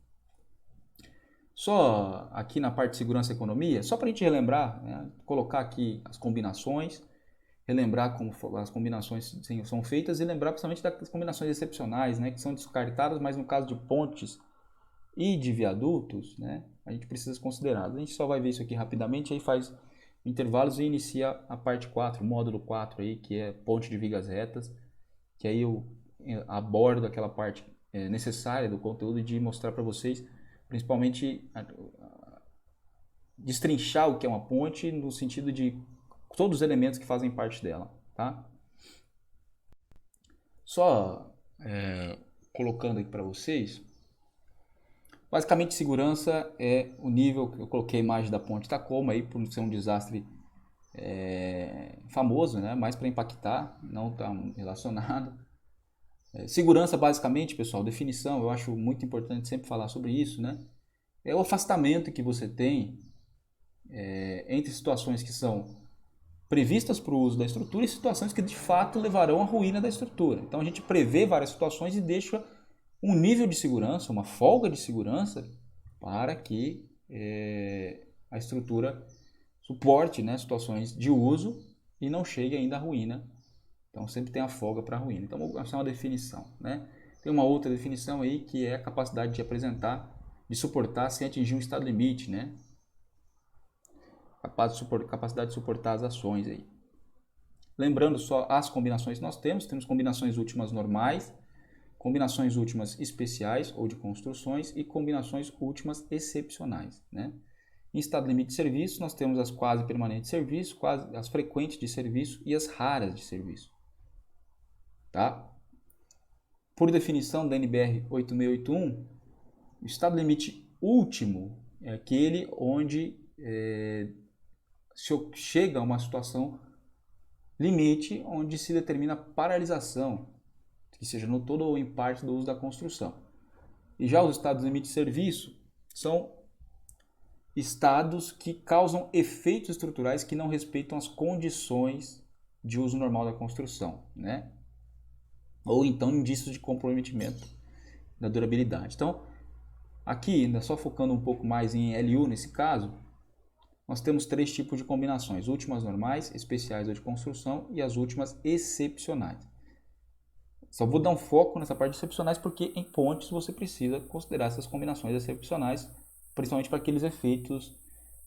Só aqui na parte de segurança e economia, só para a gente relembrar, né? Colocar aqui as combinações, relembrar como as combinações são feitas e lembrar principalmente das combinações excepcionais, né? Que são descartadas, mas no caso de pontes e de viadutos, né? A gente precisa considerar. A gente só vai ver isso aqui rapidamente, aí faz intervalos e inicia a parte 4, o módulo 4 aí, que é ponte de vigas retas, que aí eu abordo aquela parte necessária do conteúdo de mostrar para vocês, principalmente destrinchar o que é uma ponte no sentido de todos os elementos que fazem parte dela, tá? Só colocando aqui para vocês, basicamente segurança é o nível que eu coloquei a imagem da ponte Tacoma aí por ser um desastre famoso, né? Mais para impactar, não está relacionado. Segurança, basicamente, pessoal, definição, eu acho muito importante sempre falar sobre isso, né? É o afastamento que você tem entre situações que são previstas para o uso da estrutura e situações que de fato levarão à ruína da estrutura. Então a gente prevê várias situações e deixa um nível de segurança, uma folga de segurança para que a estrutura suporte, né, situações de uso e não chegue ainda à ruína. Então sempre tem a folga para a ruína. Então essa é uma definição, né? Tem uma outra definição aí que é a capacidade de apresentar, de suportar sem atingir um estado limite, né? Capacidade de suportar as ações aí. Lembrando só as combinações que nós temos combinações últimas normais, combinações últimas especiais ou de construções e combinações últimas excepcionais, né? Em estado limite de serviço, nós temos as quase permanentes de serviço, as frequentes de serviço e as raras de serviço. Tá? Por definição da NBR 8681, o estado limite último é aquele onde se chega a uma situação limite onde se determina paralisação, que seja no todo ou em parte do uso da construção. E já os estados limite de serviço são estados que causam efeitos estruturais que não respeitam as condições de uso normal da construção, né? Ou então indícios de comprometimento da durabilidade. Então, Aqui, ainda só focando um pouco mais em LU nesse caso, nós temos 3 tipos de combinações: últimas normais, especiais ou de construção e as últimas excepcionais. Só vou dar um foco nessa parte de excepcionais porque em pontes você precisa considerar essas combinações excepcionais, principalmente para aqueles efeitos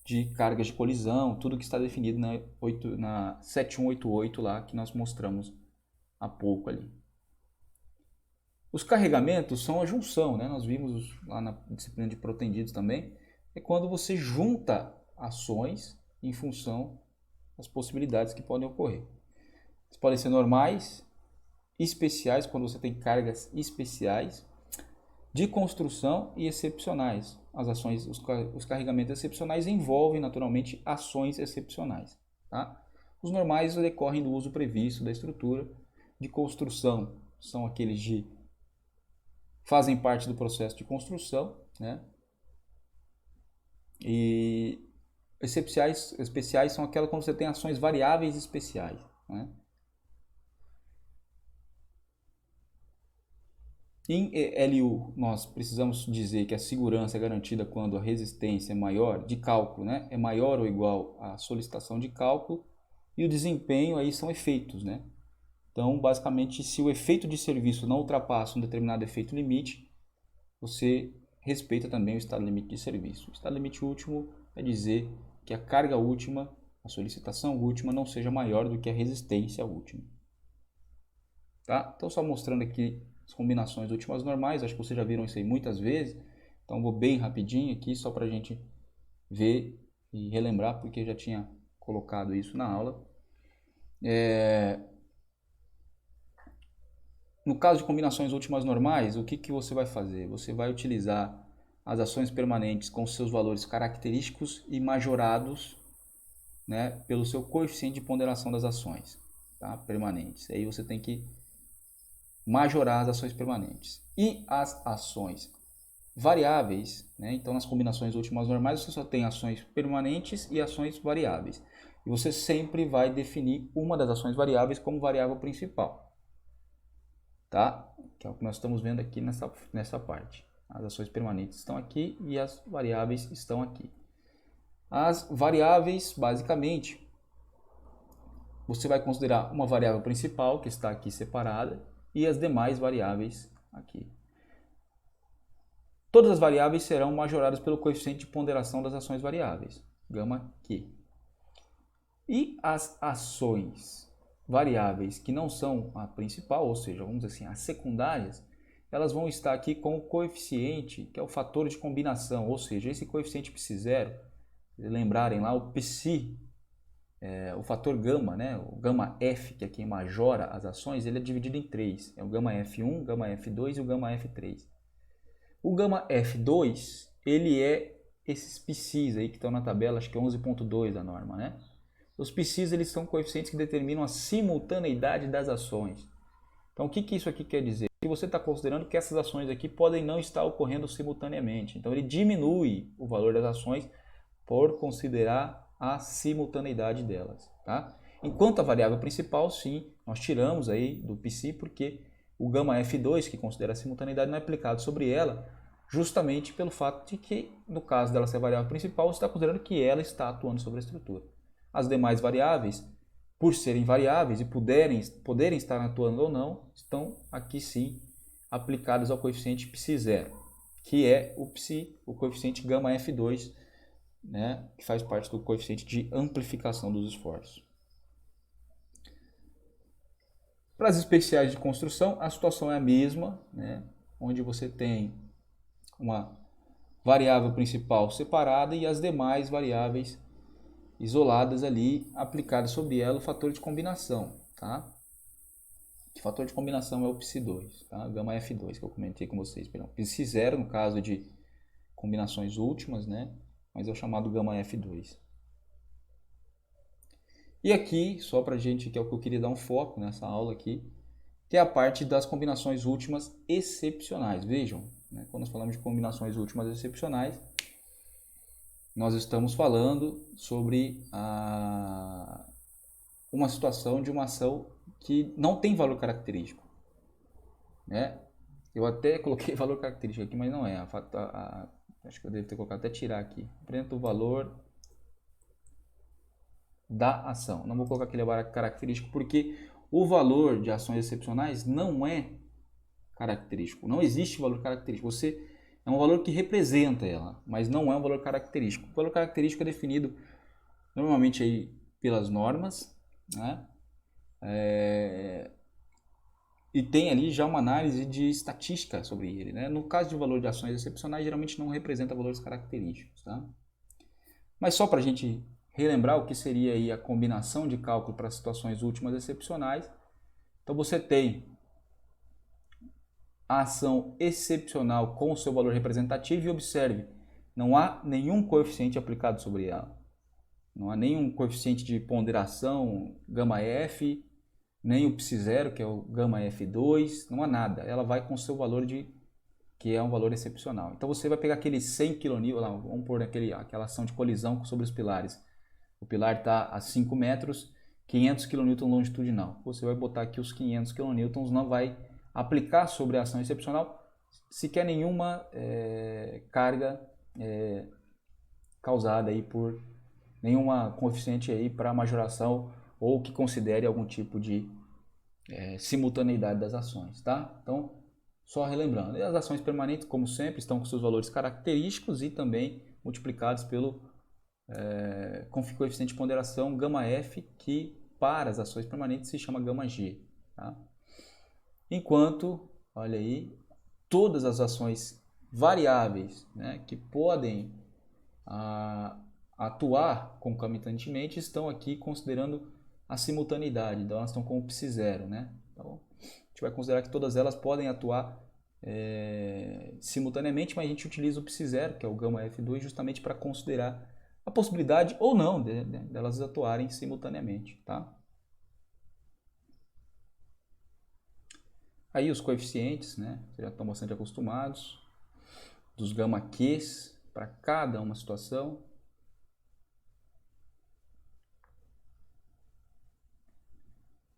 de cargas de colisão, tudo que está definido na 7188 lá que nós mostramos há pouco ali. Os carregamentos são a junção, né? Nós vimos lá na disciplina de protendidos também, é quando você junta ações em função das possibilidades que podem ocorrer. Eles podem ser normais, especiais, quando você tem cargas especiais, de construção e excepcionais. As ações, os carregamentos excepcionais envolvem naturalmente ações excepcionais. Tá? Os normais decorrem do uso previsto da estrutura. De construção são aqueles de fazem parte do processo de construção, né? E especiais são aquelas quando você tem ações variáveis especiais, né? Em LU, nós precisamos dizer que a segurança é garantida quando a resistência é maior, de cálculo, né? É maior ou igual à solicitação de cálculo, e o desempenho aí são efeitos, né? Então, basicamente, se o efeito de serviço não ultrapassa um determinado efeito limite, você respeita também o estado limite de serviço. O estado limite último é dizer que a carga última, a solicitação última, não seja maior do que a resistência última. Tá? Então, só mostrando aqui as combinações últimas normais, acho que vocês já viram isso aí muitas vezes, então vou bem rapidinho aqui, só para a gente ver e relembrar, porque já tinha colocado isso na aula. No caso de combinações últimas normais, o que você vai fazer? Você vai utilizar as ações permanentes com seus valores característicos e majorados, né, pelo seu coeficiente de ponderação das ações, tá? Permanentes. Aí você tem que majorar as ações permanentes. E as ações variáveis, né? Então nas combinações últimas normais você só tem ações permanentes e ações variáveis. E você sempre vai definir uma das ações variáveis como variável principal. Tá? Que é o que nós estamos vendo aqui nessa parte. As ações permanentes estão aqui e as variáveis estão aqui. As variáveis, basicamente, você vai considerar uma variável principal, que está aqui separada, e as demais variáveis aqui. Todas as variáveis serão majoradas pelo coeficiente de ponderação das ações variáveis, gama Q. E as ações variáveis que não são a principal, ou seja, vamos dizer assim, as secundárias, elas vão estar aqui com o coeficiente, que é o fator de combinação, ou seja, esse coeficiente π0, se lembrarem lá, o psi, o fator gama, né, o gama F, que é quem majora as ações, ele é dividido em 3, é o gama F1, gama F2 e o gama F3. O gama F2, ele é esses psis aí que estão na tabela, acho que é 11.2 da norma, né? Os psis, eles são coeficientes que determinam a simultaneidade das ações. Então, o que isso aqui quer dizer? Que você está considerando que essas ações aqui podem não estar ocorrendo simultaneamente. Então, ele diminui o valor das ações por considerar a simultaneidade delas. Tá? Enquanto a variável principal, sim, nós tiramos aí do psi porque o gama F2, que considera a simultaneidade, não é aplicado sobre ela, justamente pelo fato de que, no caso dela ser a variável principal, você está considerando que ela está atuando sobre a estrutura. As demais variáveis, por serem variáveis e poderem estar atuando ou não, estão aqui sim aplicadas ao coeficiente π0, que é o coeficiente gama F2, né, que faz parte do coeficiente de amplificação dos esforços. Para as especiais de construção, a situação é a mesma, né, onde você tem uma variável principal separada e as demais variáveis isoladas ali, aplicadas sobre ela o fator de combinação, tá? O fator de combinação é o π2, tá? Gama F2 que eu comentei com vocês, perdão. π0 no caso de combinações últimas, né? Mas é o chamado gama F2. E aqui, só pra gente, que é o que eu queria dar um foco nessa aula aqui, que é a parte das combinações últimas excepcionais. Vejam, né? Quando nós falamos de combinações últimas excepcionais, nós estamos falando sobre uma situação de uma ação que não tem valor característico, né? Eu até coloquei valor característico aqui, mas não é. Acho que eu devo ter colocado, até tirar aqui. Apresenta o valor da ação. Não vou colocar aquele valor característico porque o valor de ações excepcionais não é característico. Não existe valor característico. Você é um valor que representa ela, mas não é um valor característico. O valor característico é definido normalmente aí pelas normas, né? E tem ali já uma análise de estatística sobre ele, né? No caso de valor de ações excepcionais, geralmente não representa valores característicos, tá? Mas só para a gente relembrar o que seria aí a combinação de cálculo para situações últimas excepcionais. Então você tem a ação excepcional com o seu valor representativo e observe, não há nenhum coeficiente aplicado sobre ela. Não há nenhum coeficiente de ponderação, γ F, nem o psi0, que é o γ F2, não há nada. Ela vai com o seu valor que é um valor excepcional. Então você vai pegar aquele 100 kN, vamos pôr aquela ação de colisão sobre os pilares. O pilar está a 5 metros, 500 kN longitudinal. Você vai botar aqui os 500 kN, não vai aplicar sobre a ação excepcional sequer nenhuma carga causada aí por nenhuma coeficiente aí para majoração ou que considere algum tipo de simultaneidade das ações, tá? Então, só relembrando, e as ações permanentes, como sempre, estão com seus valores característicos e também multiplicados pelo com coeficiente de ponderação γ F, que para as ações permanentes se chama γ G, tá? Enquanto, olha aí, todas as ações variáveis, né, que podem atuar concomitantemente estão aqui considerando a simultaneidade, então elas estão com o psi0, né? Então, a gente vai considerar que todas elas podem atuar simultaneamente, mas a gente utiliza o psi0, que é o γ F2, justamente para considerar a possibilidade ou não delas atuarem simultaneamente, tá? Aí os coeficientes, né? Vocês já estão bastante acostumados, dos γ Qs para cada uma situação.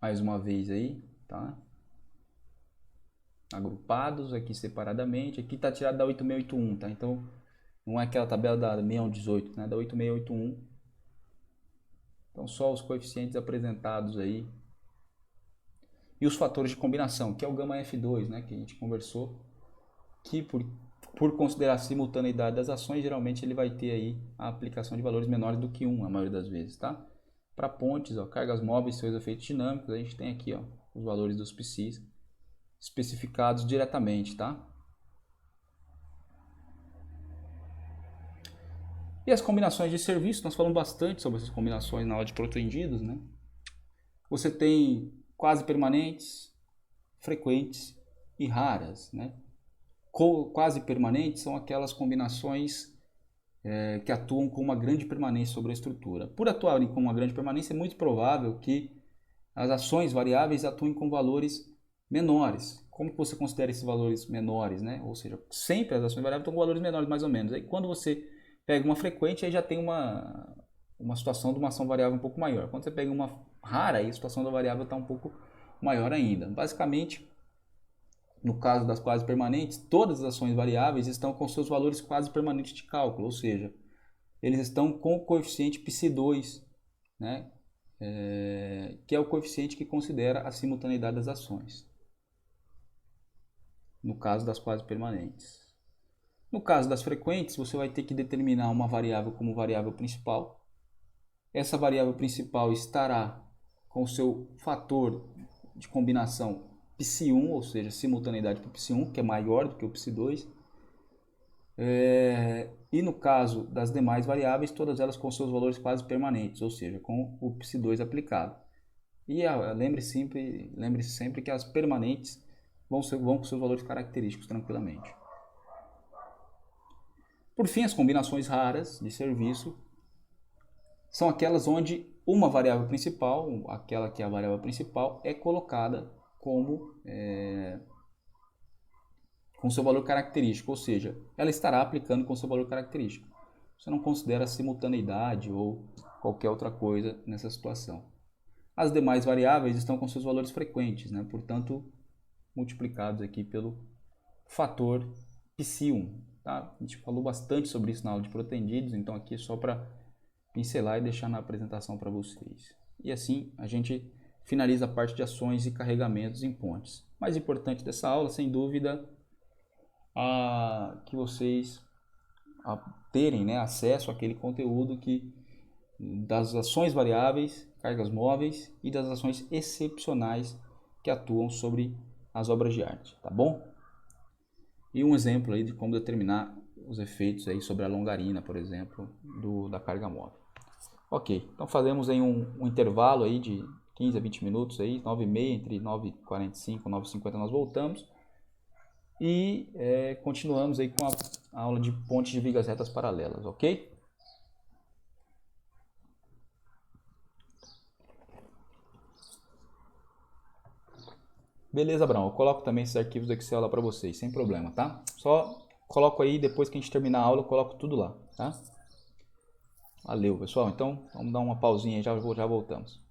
Mais uma vez aí, tá? Agrupados aqui separadamente. Aqui está tirado da 8681, tá? Então, não é aquela tabela da 6118, né? Da 8681. Então, só os coeficientes apresentados aí. E os fatores de combinação, que é o γ F2, né? Que a gente conversou. Que por considerar a simultaneidade das ações, geralmente ele vai ter aí a aplicação de valores menores do que 1, a maioria das vezes, tá? Para pontes, ó, cargas móveis e seus efeitos dinâmicos, a gente tem aqui, ó, os valores dos psis especificados diretamente, tá? E as combinações de serviço, nós falamos bastante sobre essas combinações na aula de protendidos, né? Você tem quase permanentes, frequentes e raras, né? Quase permanentes são aquelas combinações que atuam com uma grande permanência sobre a estrutura. Por atuarem com uma grande permanência, é muito provável que as ações variáveis atuem com valores menores. Como que você considera esses valores menores, né? Ou seja, sempre as ações variáveis estão com valores menores, mais ou menos. Aí quando você pega uma frequente, aí já tem uma situação de uma ação variável um pouco maior. Quando você pega uma rara, aí a situação da variável está um pouco maior ainda. Basicamente, no caso das quase permanentes, todas as ações variáveis estão com seus valores quase permanentes de cálculo, ou seja, eles estão com o coeficiente psi2, né? Que é o coeficiente que considera a simultaneidade das ações. No caso das quase permanentes. No caso das frequentes, você vai ter que determinar uma variável como variável principal. Essa variável principal estará com o seu fator de combinação psi1, ou seja, simultaneidade para o psi1, que é maior do que o psi2. E no caso das demais variáveis, todas elas com seus valores quase permanentes, ou seja, com o psi2 aplicado. E lembre-se sempre que as permanentes vão com seus valores característicos tranquilamente. Por fim, as combinações raras de serviço são aquelas onde uma variável principal, aquela que é a variável principal, é colocada como com seu valor característico, ou seja, ela estará aplicando com seu valor característico. Você não considera simultaneidade ou qualquer outra coisa nessa situação. As demais variáveis estão com seus valores frequentes, né? Portanto, multiplicados aqui pelo fator Psi1. Tá? A gente falou bastante sobre isso na aula de proteendidos, então aqui é só para pincelar e deixar na apresentação para vocês. E assim a gente finaliza a parte de ações e carregamentos em pontes. O mais importante dessa aula, sem dúvida, que vocês terem, né, acesso àquele conteúdo das ações variáveis, cargas móveis e das ações excepcionais que atuam sobre as obras de arte, tá bom? E um exemplo aí de como determinar os efeitos aí sobre a longarina, por exemplo, da carga móvel. Ok, então fazemos aí um intervalo aí de 15 a 20 minutos aí, 9h30, entre 9h45 e 9h50 nós voltamos. E continuamos aí com a aula de pontes de vigas retas paralelas, ok? Beleza, Abraão, eu coloco também esses arquivos do Excel lá para vocês, sem problema, tá? Só coloco aí, depois que a gente terminar a aula, eu coloco tudo lá, tá? Valeu, pessoal. Então, vamos dar uma pausinha e já voltamos.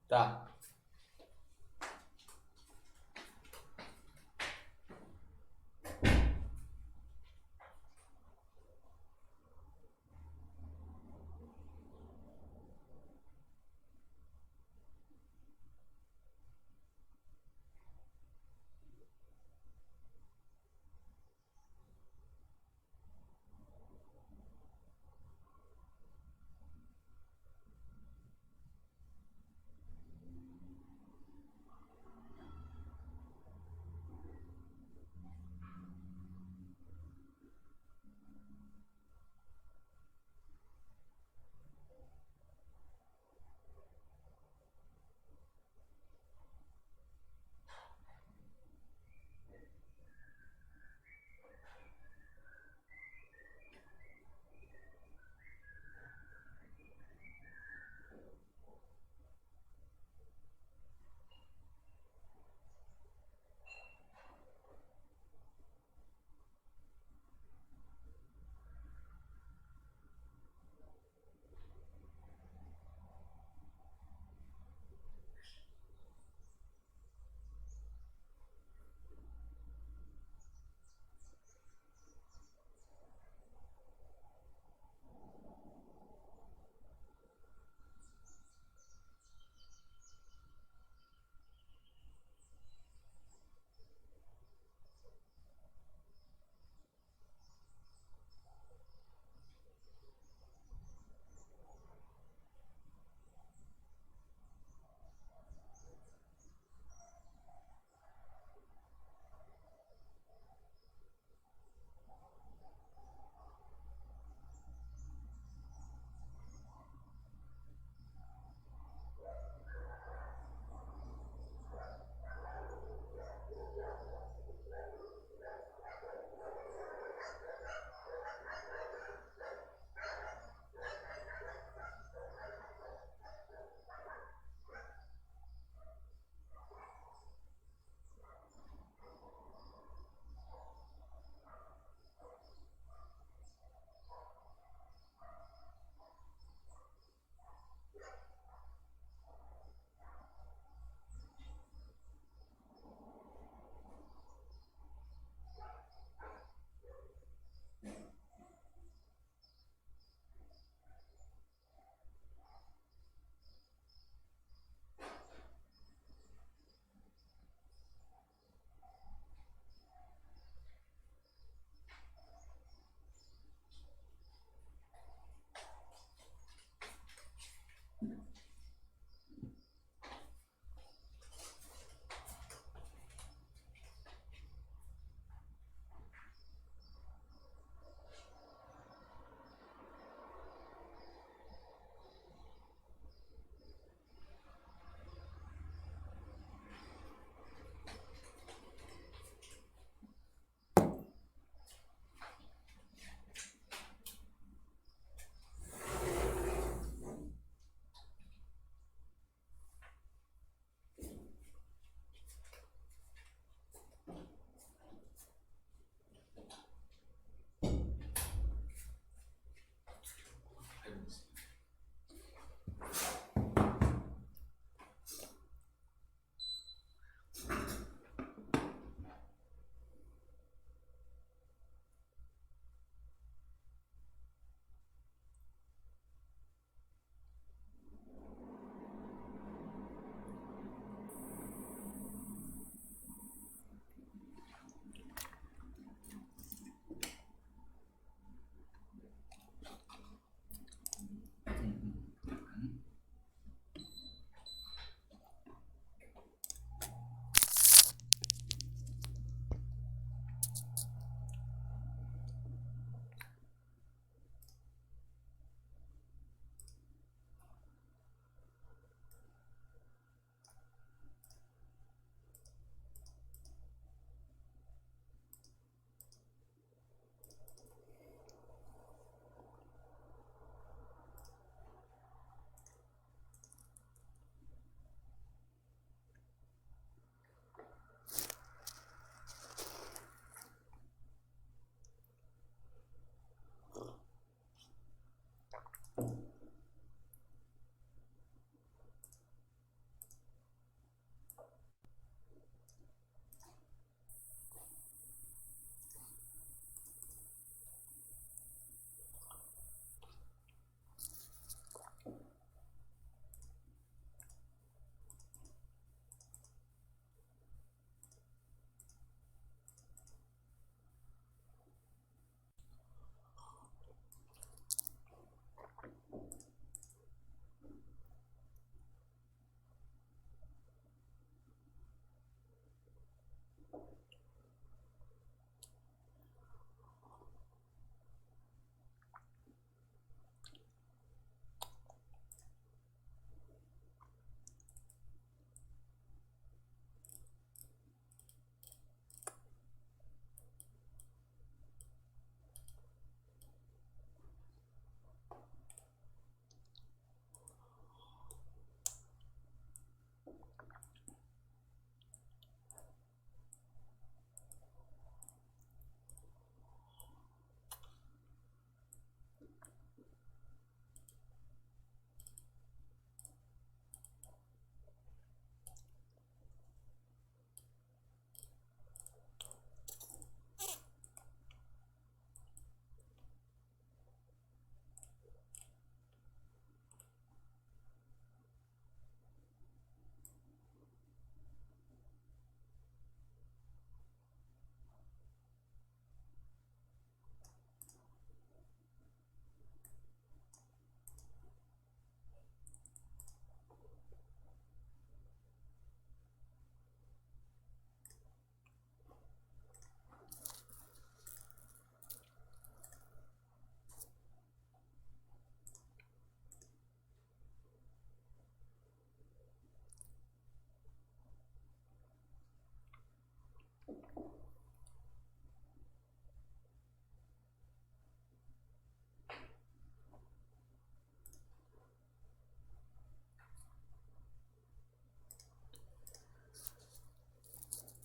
Tá.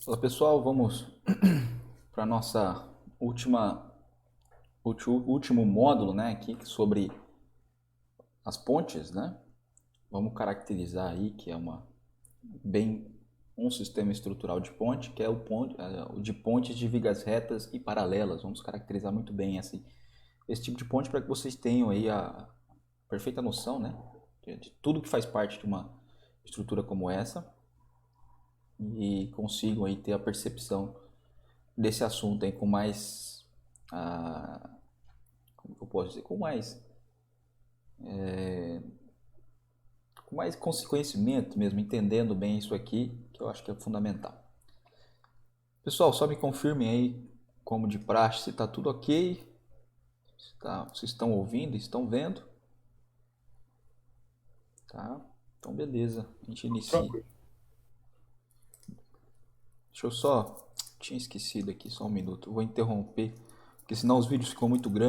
Olá pessoal, vamos para nossa último módulo, né, aqui sobre as pontes, né? Vamos caracterizar aí que é um sistema estrutural de ponte, que é o de pontes de vigas retas e paralelas. Vamos caracterizar muito bem esse tipo de ponte para que vocês tenham aí a perfeita noção, né, de tudo que faz parte de uma estrutura como essa e consigam aí ter a percepção desse assunto aí com mais, como que eu posso dizer, com mais conhecimento mesmo, entendendo bem isso aqui, que eu acho que é fundamental. Pessoal, só me confirmem aí, como de praxe, se está tudo ok, vocês estão ouvindo, estão vendo, tá? Então beleza, a gente inicia. Deixa eu só, tinha esquecido aqui, só um minuto, eu vou interromper, porque senão os vídeos ficam muito grandes.